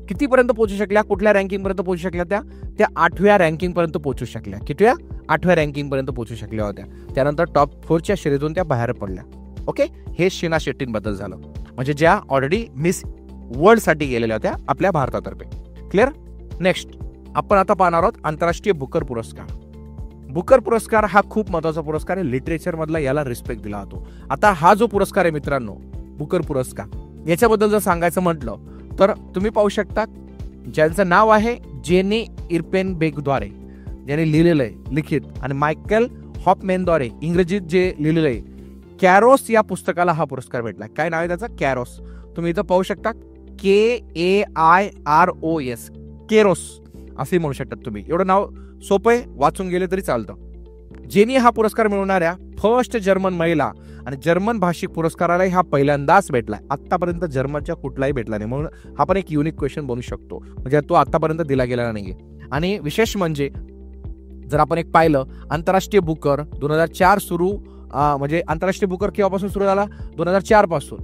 कितीपर्यंत पोहोचू शकल्या? कुठल्या रँकिंग पर्यंत पोहोचू शकल्या? त्या 8व्या रँकिंग पर्यंत पोहोचू शकल्या. कितव्या? 8व्या रँकिंग पर्यंत पोहोचू शकल्या होत्या. त्यानंतर टॉप 4च्या शर्यतीतून त्या बाहेर पडल्या. ओके, हे शीना शेट्टींबद्दल झालं. म्हणजे ज्या ऑलरेडी मिस वर्ल्ड साठी गेलेल्या होत्या आपल्या भारतातर्फे. क्लिअर? नेक्स्ट आपण आता पाहणार आहोत आंतरराष्ट्रीय बुकर पुरस्कार. बुकर पुरस्कार हा खूप महत्वाचा पुरस्कार आहे. लिटरेचर मधला याला रिस्पेक्ट दिला जातो. आता हा जो पुरस्कार आहे मित्रांनो, बुकर पुरस्कार, याच्याबद्दल जर सांगायचं म्हटलं तर तुम्ही पाहू शकता ज्यांचं नाव आहे जेनी इर्पेनबेकद्वारे, ज्यांनी लिहिलेलं आहे लिखित, आणि मायकेल हॉफमॅनद्वारे इंग्रजीत जे लिहिलेलं आहे. कॅरोस या पुस्तकाला हा पुरस्कार भेटला. काय नाव आहे त्याचं? कॅरोस. तुम्ही इथं पाहू शकता KAIROS, केरोस असे म्हणू शकतात तुम्ही. एवढं नाव सोपं आहे, वाचून गेले तरी चालतं. जेनी हा पुरस्कार मिळवणाऱ्या फर्स्ट जर्मन महिला आणि जर्मन भाषिक पुरस्काराला हा पहिल्यांदाच भेटलाय. आतापर्यंत जर्मनच्या कुठलाही भेटला नाही, म्हणून हा पण एक युनिक क्वेश्चन बनू शकतो, म्हणजे तो आतापर्यंत दिला गेलेला नाहीये. आणि विशेष म्हणजे जर आपण एक पाहिलं, आंतरराष्ट्रीय बुकर 2004 सुरू, म्हणजे आंतरराष्ट्रीय बुकर केव्हापासून सुरू झाला? 2004 पासून.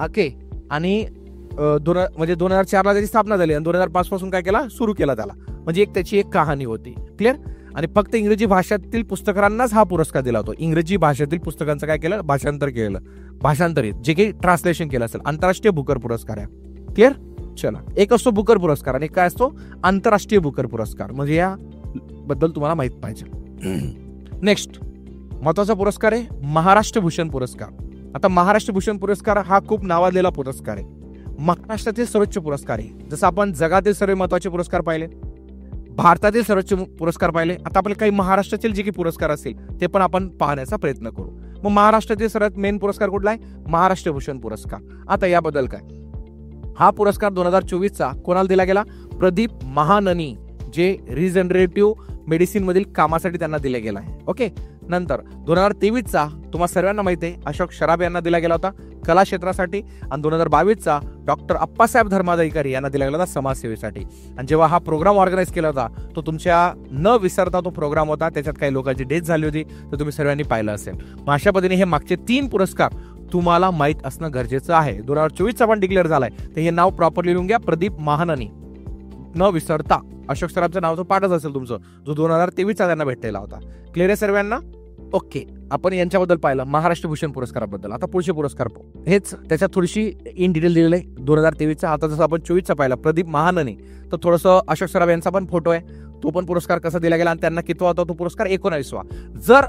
ओके. आणि 2004 ला त्याची स्थापना झाली आणि 2005 पासून काय केला? सुरू केला त्याला. म्हणजे त्याची एक कहाणी होती. क्लिअर? आणि फक्त इंग्रजी भाषेतील पुस्तकांनाच हा पुरस्कार दिला होता. इंग्रजी भाषेतील पुस्तकांचं काय केलं? भाषांतर केलं, भाषांतरित जे काही ट्रान्सलेशन केलं असेल. आंतरराष्ट्रीय बुकर पुरस्कार आहे. क्लिअर? चला, एक असतो बुकर पुरस्कार आणि काय असतो? आंतरराष्ट्रीय बुकर पुरस्कार. म्हणजे या बद्दल तुम्हाला माहित पाहिजे. नेक्स्ट महत्वाचा पुरस्कार आहे महाराष्ट्र भूषण पुरस्कार. आता महाराष्ट्र भूषण पुरस्कार हा खूप नावाजलेला पुरस्कार आहे. महाराष्ट्रातील सर्वोच्च पुरस्कार आहे. जसं आपण जगातील सर्व महत्वाचे पुरस्कार पाहिले, भारतातील सर्वोच्च पुरस्कार पाहिले, आता आपले काही महाराष्ट्रातील जे काही पुरस्कार असतील ते पण आपण पाहण्याचा प्रयत्न करू. मग महाराष्ट्रातील सर्वात मेन पुरस्कार कुठला आहे? महाराष्ट्र भूषण पुरस्कार. आता याबद्दल काय? हा पुरस्कार 2024चा कोणाला दिला गेला? प्रदीप महाननी, जे रिजनरेटिव्ह मेडिसिन मधील कामासाठी त्यांना दिला गेला आहे. ओके. नंतर 2023चा तुम्हाला सर्वांना माहिती आहे अशोक सराफ यांना दिला गेला होता कला क्षेत्रासाठी. आणि 2022चा डॉक्टर अप्पासाहेब धर्माधिकारी यांना दिला गेला होता समाजसेवेसाठी. आणि जेव्हा हा प्रोग्राम ऑर्गनाईज केला होता तो तुमच्या न विसरता तो प्रोग्राम होता. त्याच्यात काही लोकांची डेथ झाली होती, तर तुम्ही सर्वांनी पाहिलं असेल. मग अशा पद्धतीने हे मागचे 3 पुरस्कार तुम्हाला माहित असणं गरजेचं आहे. 2024चा पण डिक्लेअर झालाय, तर हे नाव प्रॉपरली लिहून घ्या. प्रदीप महाननी, न विसरता. अशोक सराफचं नाव तर पाठच असेल तुमचं, जो 2023चा त्यांना भेटलेला होता. क्लिअर आहे सर्वांना? ओके. आपण यांच्याबद्दल पाहिलं महाराष्ट्र भूषण पुरस्काराबद्दल. आता पुढचे पुरस्कार पाहू. हेच त्याच्यात थोडीशी इन डिटेल दिलेलं आहे 2023चा. आता जसं आपण 24चा पाहिला प्रदीप महाननी, तर थोडंसं अशोक सराफ यांचा पण फोटो आहे. तो पण पुरस्कार कसा दिला गेला आणि त्यांना कितवा होता तो पुरस्कार? 19वा. जर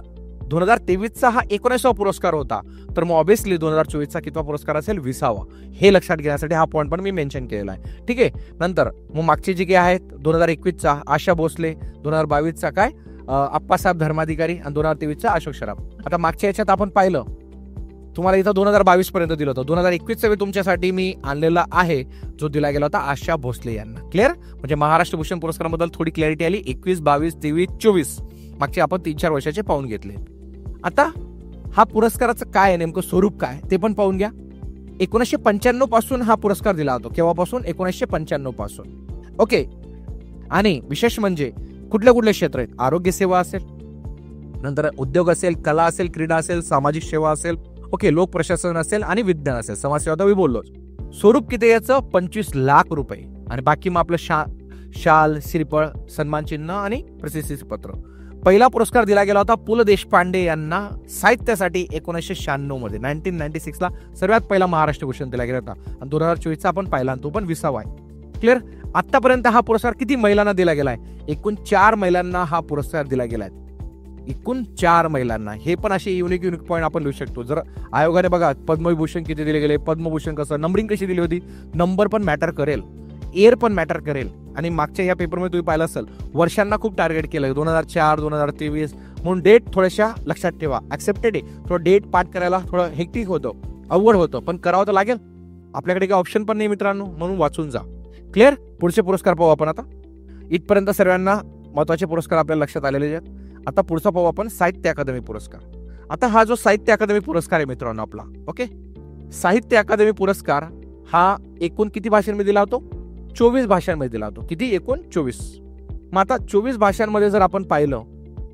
2023चा हा 19वा पुरस्कार होता, तर मग ऑब्विसली 2024चा कितवा पुरस्कार असेल? 20वा. हे लक्षात घेण्यासाठी हा पॉईंट पण मी मेन्शन केलेला आहे. ठीक आहे. नंतर मग मागचे जे काही आहेत 2021चा आशा भोसले, 2022चा काय अप्पासाहेब धर्माधिकारी आणि 2023चा अशोक सराफ. आता मागच्या याच्यात आपण पाहिलं, तुम्हाला इथं 2022 पर्यंत दिलं होतं. 2021चा वेळ तुमच्यासाठी मी आणलेला आहे, जो दिला गेला होता आशा भोसले यांना. क्लिअर? म्हणजे महाराष्ट्र भूषण पुरस्काराबद्दल थोडी क्लॅरिटी आली. 21, 22, 23, 24 मागचे आपण 3-4 वर्षाचे पाहून घेतले. आता हा पुरस्काराचं काय आहे, नेमकं स्वरूप काय ते पण पाहून घ्या. 1995 पासून हा पुरस्कार दिला होता. केव्हापासून? 1995 पासून. ओके. आणि विशेष म्हणजे कुठले कुठले क्षेत्र आहेत? आरोग्य सेवा असेल, नंतर उद्योग असेल, कला असेल, क्रीडा असेल, सामाजिक सेवा असेल, ओके, लोक प्रशासन असेल आणि विज्ञान असेल. समाजसेवा तर मी बोललो. स्वरूप किती याचं? 25 लाख रुपये. आणि बाकी मग आपलं शाल, श्रीफळ, सन्मान चिन्ह आणि प्रशस्ती पत्र. पहिला पुरस्कार दिला गेला होता पु ल देशपांडे यांना साहित्यासाठी 1996 मध्ये. 1996ला सर्वात पहिला महाराष्ट्र भूषण दिला गेला होता. आणि 2024चा आपण पाहिला आणि तो पण 20वा आहे. क्लिअर? आतापर्यंत हा पुरस्कार किती महिलांना दिला गेलाय? एकूण 4 महिलांना हा पुरस्कार दिला गेलाय. एकूण 4 महिलांना. हे पण असे युनिक पॉईंट आपण लिहू शकतो. जर आयोगाने बघा पद्मविभूषण किती दिले गेले, पद्मभूषण कसं, नंबरिंग कशी दिली होती, नंबर पण मॅटर करेल, एअर पण मॅटर करेल. आणि मागच्या या पेपरमध्ये तुम्ही पाहिलं असेल वर्षांना खूप टार्गेट केलं, 2004, 2023 म्हणून डेट थोड्याशा लक्षात ठेवा. ऍक्सेप्टेड आहे. थोडं डेट पाठ करायला थोडं हेक्टिक होतं, अवघड होतं, पण करावं तर लागेल. आपल्याकडे काही ऑप्शन पण नाही मित्रांनो, म्हणून वाचून जा. क्लिअर? पुढचे पुरस्कार पाहू आपण. आता इथपर्यंत सर्वांना महत्वाचे पुरस्कार आपल्याला लक्षात आलेले आहेत. आता पुढचा पाहू आपण साहित्य अकादमी पुरस्कार. आता हा जो साहित्य अकादमी पुरस्कार आहे मित्रांनो आपला, ओके, साहित्य अकादमी पुरस्कार हा एकूण किती भाषांमध्ये दिला होतो? 24 भाषांमध्ये दिला होतो. किती? एकूण 24. मग आता 24 भाषांमध्ये जर आपण पाहिलं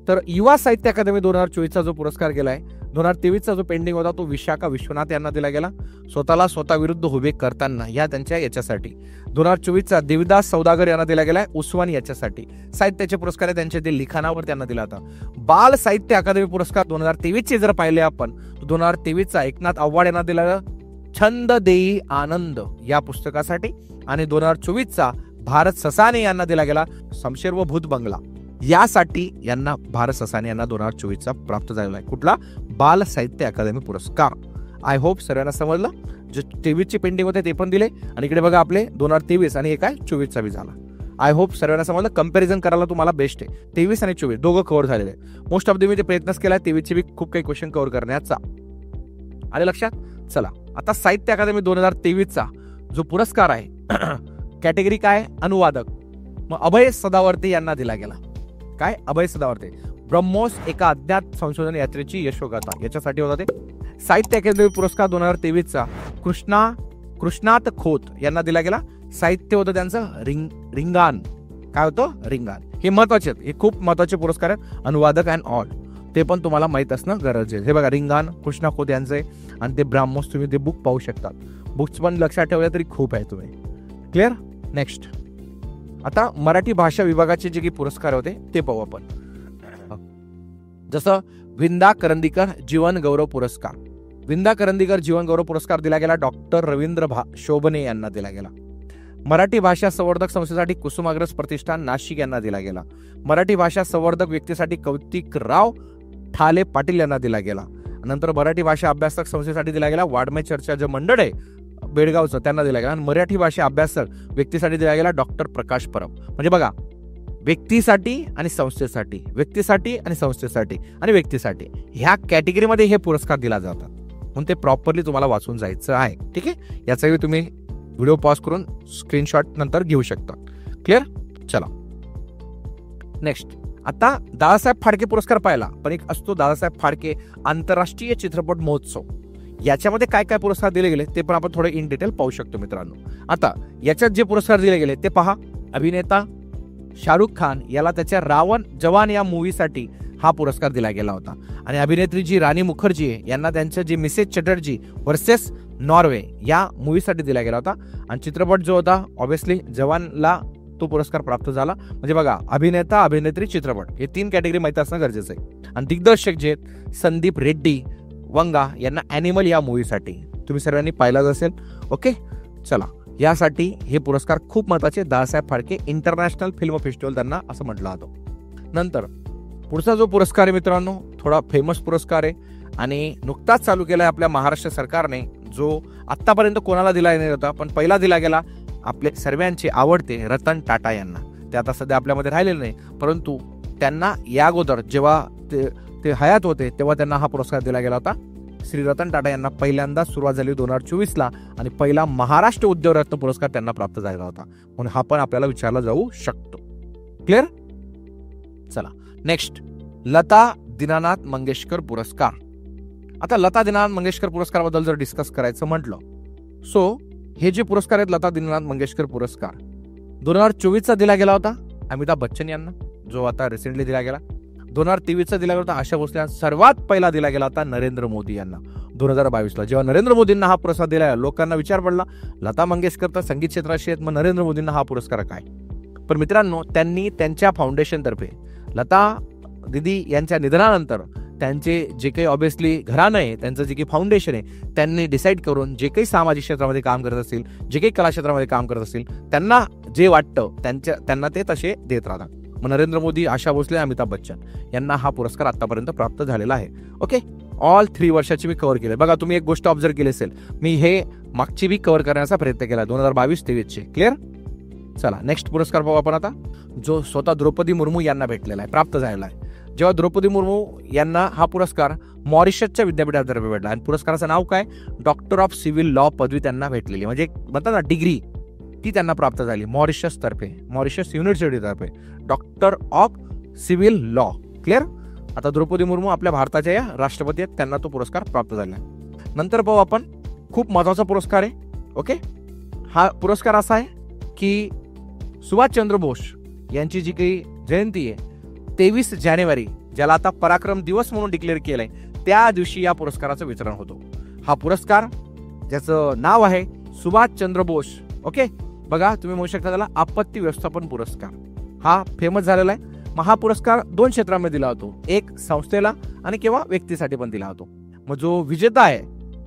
तर युवा साहित्य अकादमी 2024चा जो पुरस्कार गेलाय, 2023चा जो पेंडिंग होता तो विशाखा विश्वनाथ यांना दिला गेला, स्वतः विरुद्ध उभे करताना या त्यांच्या याच्यासाठी. 2024चा देविदास सौदागर यांना दिला गेलाय उस्मान याच्यासाठी. साहित्याचे पुरस्कार आहे त्यांच्या ते लिखाणावर त्यांना दिला होता. बाल साहित्य अकादमी पुरस्कार 2023चे जर पाहिले आपण, 2023चा एकनाथ आव्हाड यांना दिला छंद देई आनंद या पुस्तकासाठी. आणि 2024चा भारत ससाने यांना दिला गेला शमशेर व भूत बंगला यासाठी. यांना भारत ससाने यांना 2024चा प्राप्त झालेला आहे. कुठला? बाल साहित्य अकादमी पुरस्कार. आय होप सर्वांना समजलं. जे 23चे पेंडिंग होते ते पण दिले, आणि इकडे बघा आपले 2023 आणि हे काय 24चा बी झाला. आय होप सर्वांना समजलं. कंपॅरिझन करायला तुम्हाला बेस्ट आहे. 23 आणि 24 दोघं कव्हर झालेले. मोस्ट ऑफ द मी ते प्रयत्नच केला 23चे बी खूप काही क्वेश्चन कव्हर करण्याचा. आले लक्षात? चला आता साहित्य अकादमी 2023चा जो पुरस्कार आहे कॅटेगरी काय, अनुवादक, मग अभय सदावर्ते यांना दिला गेला. काय, अभय सदावर्ते. ब्रह्मोस एका अज्ञात संशोधन यात्रेची यशोगाथा याच्यासाठी होता ते. साहित्य अकादमी पुरस्कार 2023चा कृष्णात खोत यांना दिला गेला. साहित्य होतं त्यांचं रिंगाण. काय होतं, रिंगाण. हे महत्वाचे आहेत, हे खूप महत्वाचे पुरस्कार आहेत, अनुवादक अँड ऑल. ते पण तुम्हाला माहित असणं गरजेचं आहे. हे बघा, रिंगाण कृष्णा खोत यांचे आणि ते ब्राह्मोस, तुम्ही ते बुक पाहू शकतात. बुक्स पण लक्षात ठेवल्या तरी खूप आहे. तुम्ही क्लिअर. नेक्स्ट, आता मराठी भाषा विभागाचे जे काही पुरस्कार होते ते पाहू आपण. जसं विंदा करंदीकर जीवन गौरव पुरस्कार. विंदा करंदीकर जीवन गौरव पुरस्कार दिला गेला डॉक्टर रवींद्र शोभने यांना दिला गेला. मराठी भाषा संवर्धक संस्थेसाठी कुसुमाग्रज प्रतिष्ठान नाशिक यांना दिला गेला. मराठी भाषा संवर्धक व्यक्तीसाठी कौतिकराव ठाले पाटील यांना दिला गेला. नंतर मराठी भाषा अभ्यासक संस्थेसाठी दिला गेला वाडमे चर्चा जे मंडळ आहे बेळगावचं, त्यांना दिला गेला. आणि मराठी भाषा अभ्यासक व्यक्तीसाठी दिला गेला डॉक्टर प्रकाश परब. म्हणजे बघा, व्यक्तीसाठी आणि संस्थेसाठी, व्यक्तीसाठी आणि संस्थेसाठी आणि व्यक्तीसाठी, ह्या कॅटेगरीमध्ये हे पुरस्कार दिला जातात. म्हणून ते प्रॉपरली तुम्हाला वाचून जायचं आहे. ठीक आहे. याचाही तुम्ही व्हिडिओ पॉज करून स्क्रीनशॉट नंतर घेऊ शकता. क्लिअर. चला नेक्स्ट, आता दादासाहेब फाळके पुरस्कार पाहिला, पण एक असतो दादासाहेब फाळके आंतरराष्ट्रीय चित्रपट महोत्सव. याच्यामध्ये काय काय पुरस्कार दिले गेले ते पण आपण थोडे इन डिटेल पाहू शकतो मित्रांनो. आता याच्यात जे पुरस्कार दिले गेले ते पहा. अभिनेता शाहरुख खान याला त्याच्या रावण जवान या मूवीसाठी हा पुरस्कार दिला गेला होता. आणि अभिनेत्री जी राणी मुखर्जी आहे यांना त्यांचं जे मिसेस चटर्जी वर्सेस नॉर्वे या मूवीसाठी दिला गेला होता. आणि चित्रपट जो होता ऑब्व्हियसली जवानला तो पुरस्कार प्राप्त झाला. म्हणजे बघा, अभिनेता, अभिनेत्री, चित्रपट हे 3 कॅटेगरी माहिती असणं गरजेचं आहे. आणि दिग्दर्शक जे आहेत संदीप रेड्डी वंगा यांना ॲनिमल या मूवीसाठी, तुम्ही सर्वांनी पाहिलाच असेल. ओके. चला, यासाठी हे पुरस्कार खूप महत्वाचे. Dadasaheb Phalke international film festival त्यांना असं म्हटलं जातं. नंतर पुढचा जो पुरस्कार आहे मित्रांनो, थोडा फेमस पुरस्कार आहे आणि नुकताच चालू केला आहे आपल्या महाराष्ट्र सरकारने, जो आत्तापर्यंत कोणाला दिला नाही होता, पण पहिला दिला गेला आपले सर्वांचे आवडते रतन टाटा यांना. ते आता सध्या आपल्यामध्ये राहिलेले नाही, परंतु त्यांना या अगोदर जेव्हा ते हयात होते तेव्हा त्यांना हा पुरस्कार दिला गेला होता. श्री रतन टाटा यांना पहिल्यांदा सुरुवात झाली 2024ला आणि पहिला महाराष्ट्र उद्योगरत्न पुरस्कार त्यांना प्राप्त झाला होता. म्हणून हा पण आपल्याला विचारला जाऊ शकतो. क्लिअर. चला नेक्स्ट, लता दीनानाथ मंगेशकर पुरस्कार. आता लता दीनानाथ मंगेशकर पुरस्काराबद्दल जर डिस्कस करायचं म्हटलं, सो हे जे पुरस्कार आहेत लता दीनानाथ मंगेशकर पुरस्कार 2024चा दिला गेला होता अमिताभ बच्चन यांना, जो आता रिसेंटली दिला गेला. 2023चा दिला गेला होता आशा भोसले. सर्वात पहिला दिला गेला होता नरेंद्र मोदी यांना 2022ला. जेव्हा नरेंद्र मोदींना हा पुरस्कार दिला, लोकांना विचार पडला लता मंगेशकर तर संगीत क्षेत्राशी आहेत, मग नरेंद्र मोदींना हा पुरस्कार काय. पण मित्रांनो, त्यांनी त्यांच्या फाउंडेशनतर्फे लता दिदी यांच्या निधनानंतर त्यांचे जे काही ऑब्व्हियसली घराणं आहे, त्यांचं जे काही फाउंडेशन आहे, त्यांनी डिसाईड करून जे काही सामाजिक क्षेत्रामध्ये काम करत असतील, जे काही कला क्षेत्रामध्ये काम करत असतील, त्यांना जे वाटतं त्यांना ते तसे देत राहतात. मग नरेंद्र मोदी, आशा भोसले, अमिताभ बच्चन यांना हा पुरस्कार आतापर्यंत प्राप्त झालेला आहे. ओके. ऑल 3 वर्षाची मी कव्हर केले. बघा, तुम्ही एक गोष्ट ऑब्झर्व केली असेल, मी हे मागची बी कव्हर करण्याचा प्रयत्न केला 2022-23चे. क्लिअर. चला नेक्स्ट पुरस्कार पाहू आपण आता, जो स्वतः द्रौपदी मुर्मू यांना भेटलेला आहे, प्राप्त झालेला आहे. जेव्हा द्रौपदी मुर्मू यांना हा पुरस्कार मॉरिशसच्या विद्यापीठातर्फे भेटला आणि पुरस्काराचं नाव काय, डॉक्टर ऑफ सिव्हिल लॉ पदवी त्यांना भेटलेली. म्हणजे म्हणतात ना डिग्री, ती त्यांना प्राप्त झाली मॉरिशस तर्फे, मॉरिशस युनिव्हर्सिटीतर्फे, doctor of civil law. Clear. आता द्रौपदी मुर्मू आपल्या भारताच्या या राष्ट्रपती आहेत, त्यांना तो पुरस्कार प्राप्त झाला आहे. नंतर पाहू आपण, खूप महत्वाचा पुरस्कार आहे. ओके. हा पुरस्कार असा आहे की सुभाषचंद्र बोस यांची जी काही जयंती आहे 23 जानेवारी, ज्याला आता पराक्रम दिवस म्हणून डिक्लेअर केलंय, त्या दिवशी या पुरस्काराचं वितरण होतो. हा पुरस्कार ज्याचं नाव आहे सुभाषचंद्र बोस. ओके. बघा, तुम्ही म्हणू शकता त्याला आपत्ती व्यवस्थापन पुरस्कार. हा फेमस झालेला आहे. मग हा पुरस्कार 2 क्षेत्रांमध्ये दिला होतो, एक संस्थेला आणि किंवा व्यक्तीसाठी पण दिला होतो. मग जो विजेता आहे,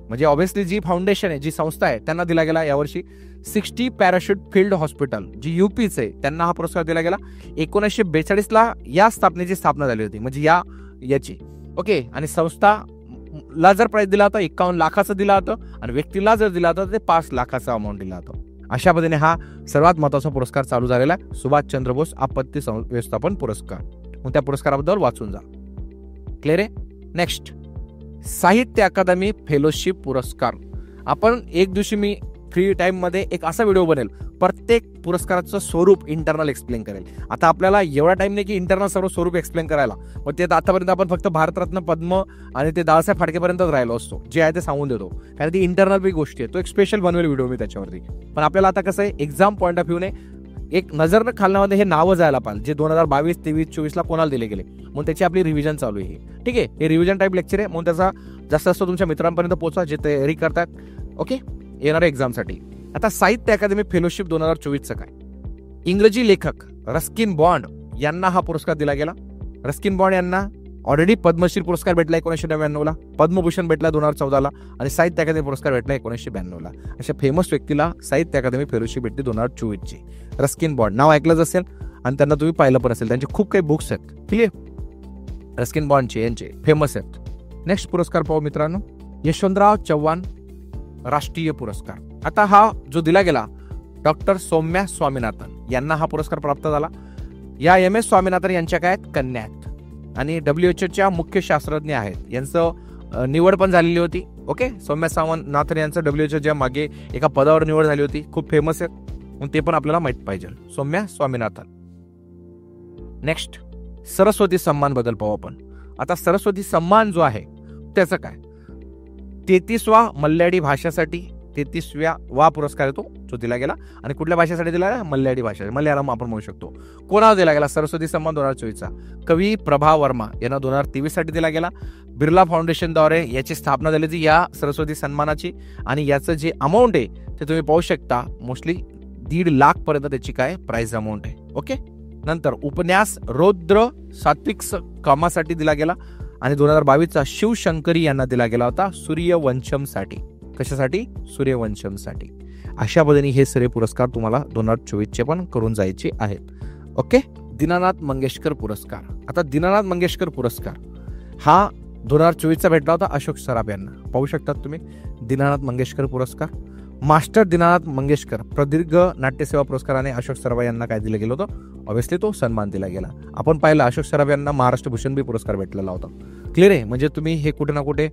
म्हणजे ऑब्व्हियसली जी फाउंडेशन आहे, जी संस्था आहे, त्यांना दिला गेला यावर्षी 60 पॅराशूट फील्ड हॉस्पिटल, जी यूपीचे आहे, त्यांना हा पुरस्कार दिला गेला. 1942ला या स्थापनेची स्थापना झाली होती, म्हणजे याची. ओके. आणि संस्थाला जर प्राइस दिला होता 51 लाखाचा दिला होता आणि व्यक्तीला जर दिला होता ते 5 लाखाचा अमाऊंट दिला होता. अशा पद्धतीने हा सर्वात महत्वाचा पुरस्कार चालू झालेला आहे, सुभाषचंद्र बोस आपत्ती व्यवस्थापन पुरस्कार. मग त्या पुरस्काराबद्दल वाचून जा. क्लिअर आहे. नेक्स्ट, साहित्य अकादमी फेलोशिप पुरस्कार. आपण एक दिवशी मी फ्री टाइम मध्ये एक असा व्हिडिओ बनेल, प्रत्येक पुरस्काराचं स्वरूप इंटरनल एक्सप्लेन करेल. आता आपल्याला एवढा टाइम नाही की इंटरनल सर्व स्वरूप एक्सप्लेन करायला, मग ते आतापर्यंत आपण फक्त भारतरत्न, पद्म आणि ते दादासाहेब फाडकेपर्यंतच राहिलो असतो. जे आहे ते सांगून देतो, कारण ती इंटरनल बी गोष्टी आहे. तो एक स्पेशल बनवेल व्हिडिओ मी त्याच्यावरती. पण आपल्याला आता कसं आहे, एक्झाम पॉईंट ऑफ व्ह्यूने एक नजर न खालण्यामध्ये हे नावं जायला पाहिजे जे 2022, 23, 24 ला कोणाला दिले गेले. म्हणून त्याची आपली रिव्हिजन चालू आहे. ठीक आहे, हे रिव्हिजन टाईप लेक्चर आहे, म्हणून त्याचा जास्त जास्त तुमच्या मित्रांपर्यंत पोहोचवा जे तयारी करतात. ओके, येणाऱ्या एक्झामसाठी. आता साहित्य अकादमी फेलोशिप 2024चं काय? इंग्रजी लेखक रस्किन बॉन्ड यांना हा पुरस्कार दिला गेला. रस्किन बॉन्ड यांना ऑलरेडी पद्मश्री पुरस्कार भेटला 1999ला, पद्मभूषण भेटला 2014ला आणि साहित्य अकादमी पुरस्कार भेटला 1992ला. अशा फेमस व्यक्तीला साहित्य अकादमी फेलोशिप भेटली 2024ची. रस्किन बॉन्ड नाव ऐकलंच असेल आणि त्यांना तुम्ही पाहिलं पण असेल, त्यांचे खूप काही बुक्स आहेत. क्लिअर? रस्किन बॉन्डचे यांचे फेमस आहेत. नेक्स्ट पुरस्कार पाहू मित्रांनो, यशवंतराव चव्हाण राष्ट्रीय पुरस्कार. आता हा जो दिला गेला डॉक्टर सौम्या स्वामीनाथन यांना हा पुरस्कार प्राप्त झाला. या MS स्वामीनाथन यांच्या काय आहेत? कन्या आहेत आणि WHO मुख्य शास्त्रज्ञ आहेत. यांचं निवड पण झालेली होती. ओके, सौम्या स्वामीनाथन यांचं WHO मागे एका पदावर निवड झाली होती. खूप फेमस आहेत, ते पण आपल्याला माहित पाहिजे. सौम्या स्वामीनाथन. नेक्स्ट सरस्वती सन्मान बद्दल पाहू आपण. आता सरस्वती सन्मान जो आहे त्याचं काय? 33वा मल्याळी भाषेसाठी 33वा पुरस्कार येतो जो दिला गेला. आणि कुठल्या भाषेसाठी दिला गेला? मल्याळी भाषा, मल्याळम आपण म्हणू शकतो. कोणाला दिला गेला सरस्वती सन्मान 2024चा? कवी प्रभा वर्मा यांना 2023 साठी दिला गेला. बिर्ला फाउंडेशनद्वारे याची स्थापना झाली होती या सरस्वती सन्मानाची. आणि याचं जे अमाऊंट आहे ते तुम्ही पाहू शकता, मोस्टली 1.5 लाख पर्यंत त्याची काय प्राइस अमाऊंट आहे. ओके, नंतर उपन्यास रौद्र सात्विक कामासाठी दिला गेला आणि 2022चा शिवशंकरी यांना दिला गेला होता सूर्यवंशमसाठी. कशासाठी? सूर्यवंशमसाठी. अशा पद्धतीने हे सगळे पुरस्कार तुम्हाला 2024चे पण करून जायचे आहेत. ओके, दीनानाथ मंगेशकर पुरस्कार. आता दीनानाथ मंगेशकर पुरस्कार हा 2024चा भेटला होता अशोक सराफ यांना. पाहू शकतात तुम्ही दीनानाथ मंगेशकर पुरस्कार. मास्टर दीनानाथ मंगेशकर प्रदीर्घ नाट्यसेवा पुरस्काराने अशोक सराफ यांना काय दिलं गेलं होतं? ऑब्व्हियसली तो सन्मान दिला गेला. आपण पाहिलं अशोक सराफ यांना महाराष्ट्र भूषण बी पुरस्कार भेटलेला होता. क्लिअर आहे? म्हणजे तुम्ही हे कुठे ना कुठे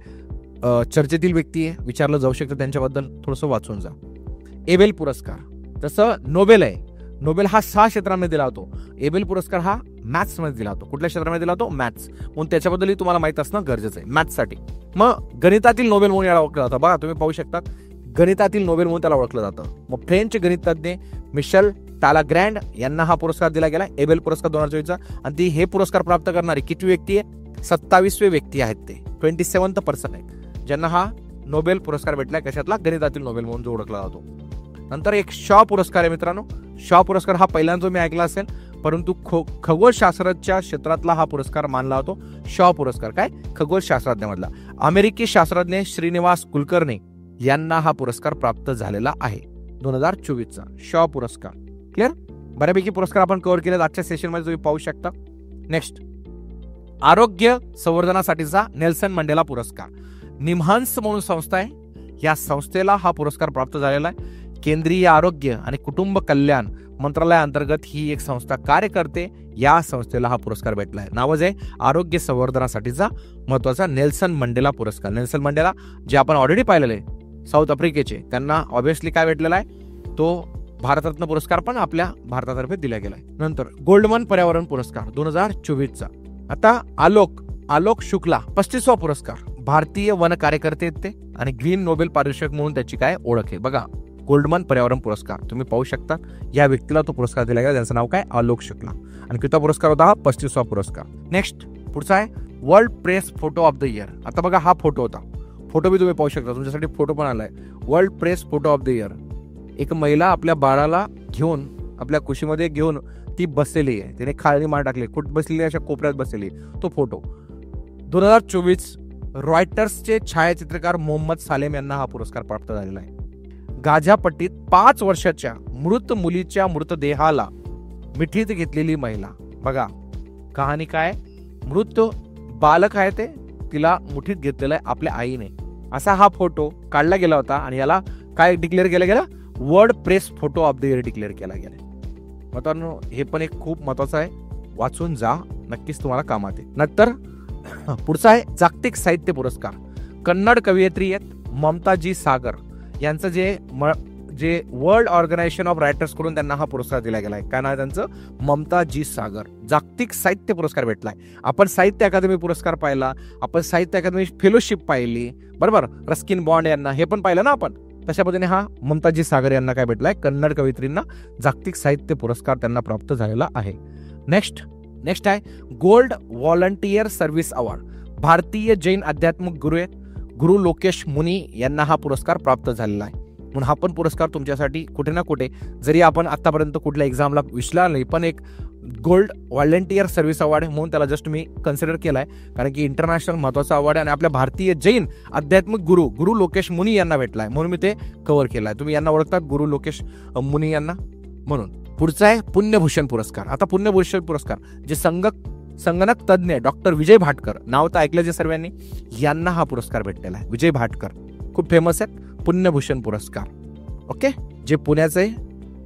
चर्चेतील व्यक्ती आहे, विचारलं जाऊ शकतं त्यांच्याबद्दल, थोडंसं वाचून जा. एबेल पुरस्कार जसं नोबेल आहे, नोबेल हा 6 क्षेत्रांमध्ये दिला होतो. एबेल पुरस्कार हा मॅथ्स मध्ये दिला होतो. कुठल्या क्षेत्रामध्ये दिला होतो? मॅथ्स. म्हणून त्याच्याबद्दलही तुम्हाला माहित असणं गरजेचं आहे मॅथ्ससाठी. मग गणितातील नोबेल म्हणून याला ओळखलं जातं. बघा तुम्ही पाहू शकता, गणितातील नोबेल म्हणून त्याला ओळखलं जातं. मग फ्रेंच गणितज्ञ मिशेल टालाग्रँड यांना हा पुरस्कार दिला गेला, एबेल पुरस्कार 2024चा. आणि ती हे पुरस्कार प्राप्त करणारी किती व्यक्ती आहे? 27वे व्यक्ती आहेत. ते 27th पर्सन आहे ज्यांना हा नोबेल पुरस्कार भेटलाय. कशातला? गणितातील नोबेल म्हणून जो ओळखला जातो. नंतर एक शॉ पुरस्कार आहे मित्रांनो. शॉ पुरस्कार हा पहिल्यांदा तुम्ही ऐकला असेल, परंतु खगोलशास्त्राच्या क्षेत्रातला हा पुरस्कार मानला जातो. शॉ पुरस्कार काय? खगोलशास्त्रज्ञामधला. अमेरिकी शास्त्रज्ञ श्रीनिवास कुलकर्णी यांना हा पुरस्कार प्राप्त झालेला आहे 2024चा शॉ पुरस्कार. क्लिअर? बऱ्यापैकी पुरस्कार आपण कव्हर केले आजच्या सेशन मध्ये, तुम्ही पाहू शकता. नेक्स्ट आरोग्य संवर्धनासाठीचा नेल्सन मंडेला पुरस्कार. निमहंस म्हणून संस्था आहे, या संस्थेला हा पुरस्कार प्राप्त झालेला आहे. केंद्रीय आरोग्य आणि कुटुंब कल्याण मंत्रालयाअंतर्गत ही एक संस्था कार्य करते. या संस्थेला हा पुरस्कार भेटला आहे. नावच आहे आरोग्य संवर्धनासाठीचा महत्वाचा नेल्सन मंडेला पुरस्कार. नेल्सन मंडेला जे आपण ऑलरेडी पाहिलेले साऊथ आफ्रिकेचे, त्यांना ऑब्व्हियसली काय भेटलेला आहे? तो भारतरत्न पुरस्कार पण आपल्या भारतातर्फे दिला गेला आहे. नंतर गोल्डमन पर्यावरण पुरस्कार 2024चा. आता आलोक शुक्ला 35वा पुरस्कार. भारतीय वन कार्यकर्ते आहेत ते आणि ग्रीन नोबेल पारितोषिक म्हणून त्याची काय ओळख आहे. बघा गोल्डमन पर्यावरण पुरस्कार तुम्ही पाहू शकता, या व्यक्तीला तो पुरस्कार दिला गेला, त्यांचं नाव काय? आलोक शुक्ला. आणि कितवा पुरस्कार होता हा? 35वा पुरस्कार. नेक्स्ट पुढचा आहे world press photo of the year. आता बघा हा फोटो होता, फोटो बी तुम्ही पाहू शकता, तुमच्यासाठी फोटो पण आलाय. World press photo of the year. एक महिला आपल्या बाळाला घेऊन, आपल्या कुशीमध्ये घेऊन ती बसलेली आहे, तिने खाली मान टाकली, कुठ बसलेली अशा कोपऱ्यात बसलेली, तो फोटो. 2024 रॉयटर्सचे छायाचित्रकार मोहम्मद सालेम यांना हा पुरस्कार प्राप्त झालेला आहे. गाझापट्टीत 5 वर्षाच्या मृत मुलीच्या मृतदेहाला मिठीत घेतलेली महिला. बघा कहाणी काय? मृत बालक आहे ते, तिला मुठीत घेतलेलं आहे आपल्या आईने. असा हा फोटो काढला गेला होता आणि याला काय डिक्लेअर केलं गेलं? World press photo of the year declare केला गेला. मित्रांनो हे पण एक खूप महत्वाचं आहे, वाचून जा, नक्कीच तुम्हाला कामात येईल. नंतर पुढचा आहे जागतिक साहित्य पुरस्कार. कन्नड कवयित्री आहेत ममताजी सागर यांचं जे जे वर्ल्ड ऑर्गनायझेशन ऑफ रायटर्स कडून त्यांना हा पुरस्कार दिला गेलाय. काय नाव त्यांचं? ममता जी सागर. जागतिक साहित्य पुरस्कार भेटलाय. आपण साहित्य अकादमी पुरस्कार पाहिला, आपण साहित्य अकादमी फेलोशिप पाहिली, बरोबर. रस्किन बॉन्ड यांना हे पण पाहिलं ना आपण. तशा पद्धतीने हा ममताजी सागर यांना काय भेटलाय? कन्नड कवयित्रींना जागतिक साहित्य पुरस्कार त्यांना प्राप्त झालेला आहे. नेक्स्ट आहे गोल्ड व्हॉलंटियर सर्व्हिस अवॉर्ड. भारतीय जैन आध्यात्मिक गुरु लोकेश मुनी यांना हा पुरस्कार प्राप्त झालेला आहे. म्हणून हा पण पुरस्कार तुमच्यासाठी कुठे ना कुठे, जरी आपण आतापर्यंत कुठल्या एक्झामला विसरला नाही, पण एक गोल्ड व्हॉलंटियर सर्व्हिस अवॉर्ड म्हणून त्याला जस्ट मी कन्सिडर केलाय, कारण की इंटरनॅशनल महत्वाचा अवॉर्ड आहे आणि आपल्या भारतीय जैन आध्यात्मिक गुरु लोकेश मुनी यांना भेटलाय, म्हणून मी ते कव्हर केलाय. तुम्ही यांना ओळखतात, गुरु लोकेश मुनी यांना. म्हणून पुढचा आहे पुण्यभूषण पुरस्कार. आता पुण्यभूषण पुरस्कार जे संगणक तज्ञ डॉक्टर विजय भाटकर, नाव तर ऐकलं जे सर्वांनी, यांना हा पुरस्कार भेटलेला आहे. विजय भाटकर खूप फेमस आहेत. पुण्यभूषण पुरस्कार, ओके, जे पुण्याचे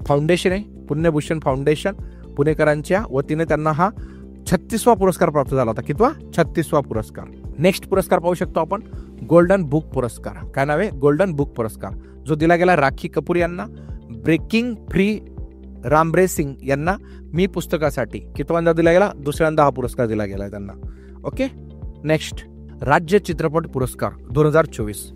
फाउंडेशन आहे, पुण्यभूषण फाउंडेशन, पुणेकरांच्या वतीने त्यांना हा 36वा पुरस्कार प्राप्त झाला होता. कितवा? 36वा पुरस्कार. नेक्स्ट पुरस्कार पाहू शकतो आपण, गोल्डन बुक पुरस्कार. काय नाव आहे? गोल्डन बुक पुरस्कार, जो दिला गेला राखी कपूर यांना. ब्रेकिंग फ्री रामब्रे सिंग यांना मी पुस्तकासाठी. कितवांदा दिला गेला? दुसऱ्यांदा हा पुरस्कार दिला गेला त्यांना. ओके. नेक्स्ट राज्य चित्रपट पुरस्कार 2024.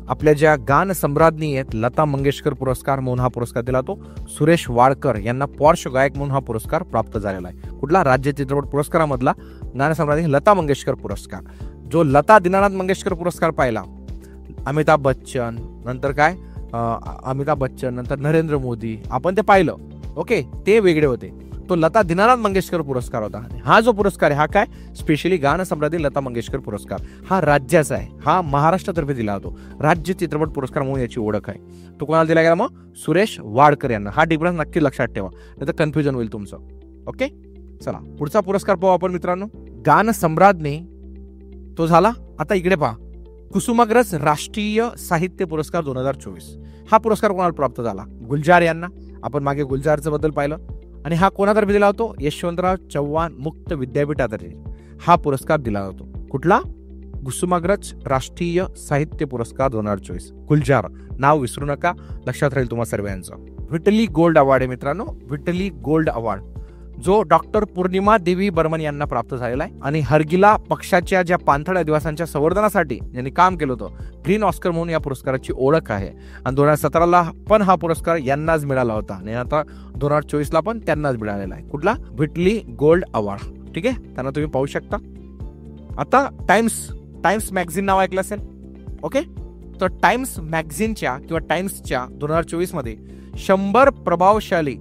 आपल्या ज्या गान सम्राज्ञी आहेत लता मंगेशकर पुरस्कार म्हणून हा पुरस्कार दिला तो सुरेश वाडकर यांना पॉर्श गायक म्हणून हा पुरस्कार प्राप्त झालेला आहे. कुठला? राज्य चित्रपट पुरस्कारामधला गान सम्राज्ञी लता मंगेशकर पुरस्कार. जो लता दीनानाथ मंगेशकर पुरस्कार पाहिला, अमिताभ बच्चन, नंतर काय अमिताभ बच्चन, नंतर नरेंद्र मोदी, आपण ते पाहिलं. ओके, ते वेगळे होते. तो लता दीनानाथ मंगेशकर पुरस्कार होता. हा जो पुरस्कार आहे हा काय? स्पेशली गान सम्राज्ञी लता मंगेशकर पुरस्कार. हा राज्याचा आहे, हा महाराष्ट्रातर्फे दिला जातो. राज्य चित्रपट पुरस्कार म्हणून याची ओळख आहे. तो कोणाला दिला गेला मग? सुरेश वाडकर यांना. हा डिफरन्स नक्की लक्षात ठेवा, नाही तर कन्फ्युजन होईल तुमचं. ओके, चला पुढचा पुरस्कार पाहू आपण मित्रांनो. गान सम्राज्ञी तो झाला. आता इकडे पहा, कुसुमाग्रज राष्ट्रीय साहित्य पुरस्कार 2024. हा पुरस्कार कोणाला प्राप्त झाला? गुलजार यांना. आपण मागे गुलजारचं बद्दल पाहिलं. आणि हा कोणातर्फे दिला होतो? यशवंतराव चव्हाण मुक्त विद्यापीठातर्फे हा पुरस्कार दिला जातो. कुठला? कुसुमाग्रज राष्ट्रीय साहित्य पुरस्कार 2024. गुलजार नाव विसरू नका, लक्षात राहील तुम्हा सर्वांचं. व्हिटली गोल्ड अवॉर्ड आहे मित्रांनो. व्हिटली गोल्ड अवॉर्ड जो डॉक्टर पौर्णिमा देवी बर्मन यांना प्राप्त झालेला आहे. आणि हरगिला पक्षाच्या ज्या पाणथळ आदिवासांच्या संवर्धनासाठी यांनी काम केलं होतं, ग्रीन ऑस्कर म्हणून या पुरस्काराची ओळख आहे. आणि 2017ला पण हा पुरस्कार यांनाच मिळाला होता आणि आता 2024ला पण त्यांनाच मिळालेला आहे. कुठला? Whitley gold award. ठीक आहे, त्यांना तुम्ही पाहू शकता. आता टाइम्स मॅगझिन नाव ऐकलं असेल. ओके, तर टाइम्स मॅगझिनच्या किंवा टाइम्सच्या 2024 मध्ये 100 प्रभावशाली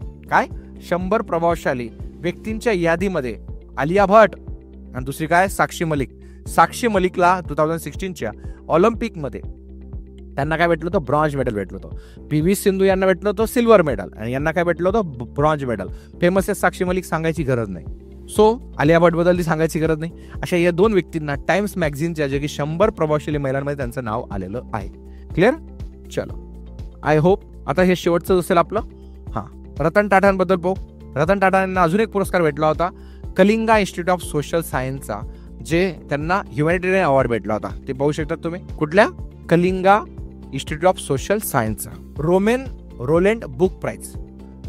100 प्रभावशाली व्यक्तींच्या यादीमध्ये आलिया भट आणि दुसरी काय? साक्षी मलिकला 2016च्या ऑलिम्पिकमध्ये त्यांना काय भेटलं होतं? ब्रॉन्झ मेडल भेटलं होतं. PV सिंधू यांना भेटलं होतं सिल्वर मेडल आणि यांना काय भेटलं होतं? Bronze medal. फेमस आहे साक्षी मलिक, सांगायची गरज नाही. सो आलिया भट बद्दल सांगायची गरज नाही. अशा या दोन व्यक्तींना टाइम्स मॅगझिनच्या जे की 100 प्रभावशाली महिलांमध्ये त्यांचं नाव आलेलं आहे. क्लिअर? चलो, आय होप आता हे शेवटचं असेल आपलं. रतन टाटांबद्दल पाहू. रतन टाटा यांना अजून एक पुरस्कार भेटला होता, कलिंगा इन्स्टिट्यूट ऑफ सोशल सायन्सचा, जे त्यांना ह्युमॅनिटेरियन अवॉर्ड भेटला होता. ते पाहू शकतात तुम्ही. कुठल्या? कलिंगा इन्स्टिट्यूट ऑफ सोशल सायन्सचा. रोलेंड बुक प्राइज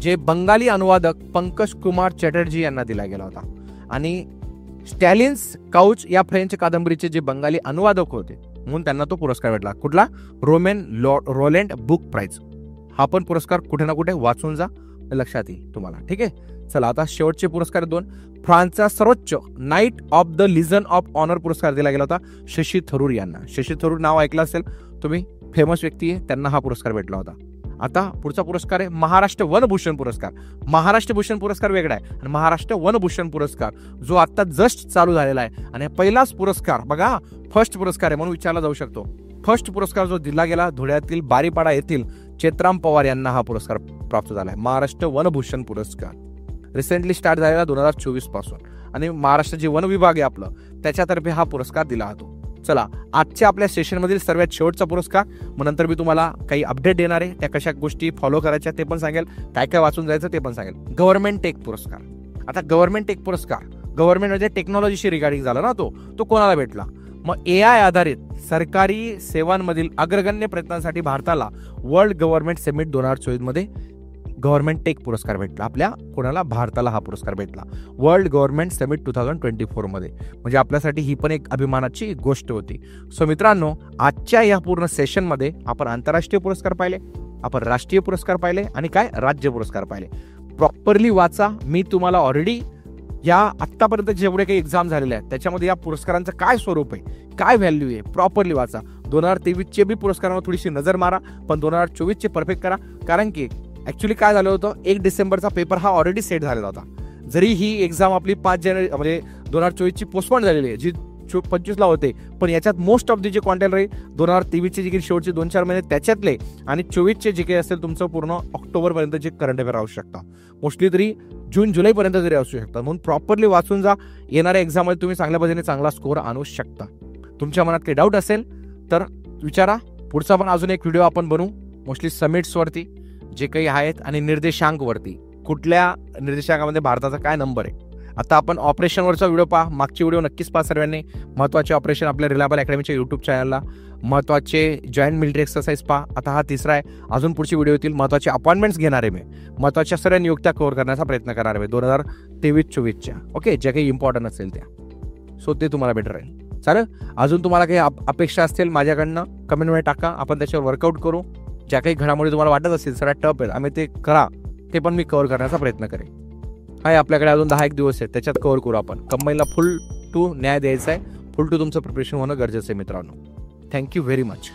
जे बंगाली अनुवादक पंकज कुमार चॅटर्जी यांना दिला गेला होता. आणि स्टॅलिन्स काउच या फ्रेंच कादंबरीचे जे बंगाली अनुवादक होते म्हणून त्यांना तो पुरस्कार भेटला. कुठला? Roland book prize. हा पण पुरस्कार कुठे ना कुठे वाचून जा, लक्षात येईल तुम्हाला. ठीक आहे, चला आता शेवटचे पुरस्कार 2. फ्रान्सचा सर्वोच्च knight of the Legion of Honour पुरस्कार दिला गेला होता शशी थरूर यांना. शशी थरूर नाव ऐकलं असेल तुम्ही, फेमस व्यक्ती आहे, त्यांना हा पुरस्कार भेटला होता. आता पुढचा पुरस्कार आहे महाराष्ट्र वनभूषण पुरस्कार. महाराष्ट्र भूषण पुरस्कार वेगळा आहे आणि महाराष्ट्र वनभूषण पुरस्कार जो आता जस्ट चालू झालेला आहे. आणि पहिलाच पुरस्कार बघा, फर्स्ट पुरस्कार आहे म्हणून विचारला जाऊ शकतो. फर्स्ट पुरस्कार जो दिला गेला धुळ्यातील बारीपाडा येथील चेतराम पवार यांना हा पुरस्कार प्राप्त झाला आहे. महाराष्ट्र वनभूषण पुरस्कार रिसेंटली स्टार्ट झालेला 2024 पासून. आणि महाराष्ट्र जे वन विभाग आहे आपलं त्याच्यातर्फे हा पुरस्कार दिला जातो. चला, आजच्या आपल्या सेशनमधील सर्वात शेवटचा पुरस्कार. मग नंतर मी तुम्हाला काही अपडेट देणार आहे, त्या कशा गोष्टी फॉलो करायच्या ते पण सांगेल, काय काय वाचून जायचं ते पण सांगेल. गव्हर्नमेंट टेक पुरस्कार. आता गव्हर्नमेंट टेक पुरस्कार, गव्हर्नमेंट म्हणजे टेक्नॉलॉजीशी रिगार्डिंग झाला ना, तो कोणाला भेटला? मग AI आधारित सरकारी सेवांमधील अग्रगण्य प्रयत्नांसाठी भारताला वर्ल्ड गव्हर्नमेंट समिट 2024 मध्ये गव्हर्नमेंट टेक पुरस्कार भेटला. आपल्या कोणाला? भारताला हा पुरस्कार भेटला वर्ल्ड गव्हर्नमेंट समिट 2024 मध्ये. म्हणजे आपल्यासाठी ही पण एक अभिमानाची गोष्ट होती. सो मित्रांनो, आजच्या या पूर्ण सेशनमध्ये आपण आंतरराष्ट्रीय पुरस्कार पाहिले, आपण राष्ट्रीय पुरस्कार पाहिले आणि काय राज्य पुरस्कार पाहिले. प्रॉपरली वाचा. मी तुम्हाला ऑलरेडी या आत्तापर्यंत जेवढे काही एक्झाम झालेले आहेत त्याच्यामध्ये या पुरस्कारांचं काय स्वरूप आहे, काय व्हॅल्यू आहे, प्रॉपरली वाचा. 2023चे बी पुरस्कारांवर थोडीशी नजर मारा, पण 2024चे परफेक्ट करा. कारण की ॲक्च्युली काय झालं होतं, 1 डिसेंबरचा पेपर हा ऑलरेडी सेट झालेला होता. जरी ही एक्झाम आपली 5 जानेवारी म्हणजे 2024ची पोस्टपोन झालेली आहे, जी 25ला होते, पण याच्यात मोस्ट ऑफ दी जे कॉन्टेंट राहील 2023चे जे काही शेवटचे 2-4 महिने त्याच्यातले आणि 24चे जे काही असेल तुमचं पूर्ण ऑक्टोबरपर्यंत जे करंट अफेअर राहू शकता, मोस्टली तरी जून जुलैपर्यंत जरी असू शकता. म्हणून प्रॉपरली वाचून जा. येणाऱ्या एक्झाममध्ये तुम्ही चांगल्या पद्धतीने चांगला स्कोअर आणू शकता. तुमच्या मनात काही डाऊट असेल तर विचारा. पुढचा पण अजून एक व्हिडिओ आपण बनवू मोस्टली समिट्सवरती जे काही आहेत आणि निर्देशांकवरती, कुठल्या निर्देशांकामध्ये भारताचा काय नंबर आहे. आता आपण ऑपरेशनवरचा व्हिडिओ पहा. मागचे व्हिडिओ नक्कीच पहा सर्वांनी. महत्त्वाचे ऑपरेशन आपल्या रिलायबल अकॅडमीच्या यूट्यूब चॅनलला. महत्त्वाचे जॉईंट मिलिटरी एक्सरसाइज पहा. आता हा 3रा आहे. अजून पुढची व्हिडिओ येतील. महत्त्वाचे अपॉइंटमेंट्स घेणार आहे मी. महत्त्वाच्या सर्व नियुक्त्या कव्हर करण्याचा प्रयत्न करणार आहे 2023-24च्या. ओके, ज्या काही इम्पॉर्टंट असेल त्या. सो ते तुम्हाला बेटर राहील. चालेल. अजून तुम्हाला काही अपेक्षा असतील माझ्याकडनं कमेंटमध्ये टाका. आपण त्याच्यावर वर्कआउट करू. ज्या काही घडामोडी तुम्हाला वाटत असतील सगळ्यात टफ आहेत, आम्ही ते करा, ते पण मी कव्हर करण्याचा प्रयत्न करेन. हाय, आपल्याकडे अजून 10 दिवस आहेत, त्याच्यात कव्हर करू आपण. कंबाईनला फुल टू न्याय द्यायचा आहे. फुल टू तुमचं प्रिपरेशन होणं गरजेचं आहे मित्रांनो. Thank you very much.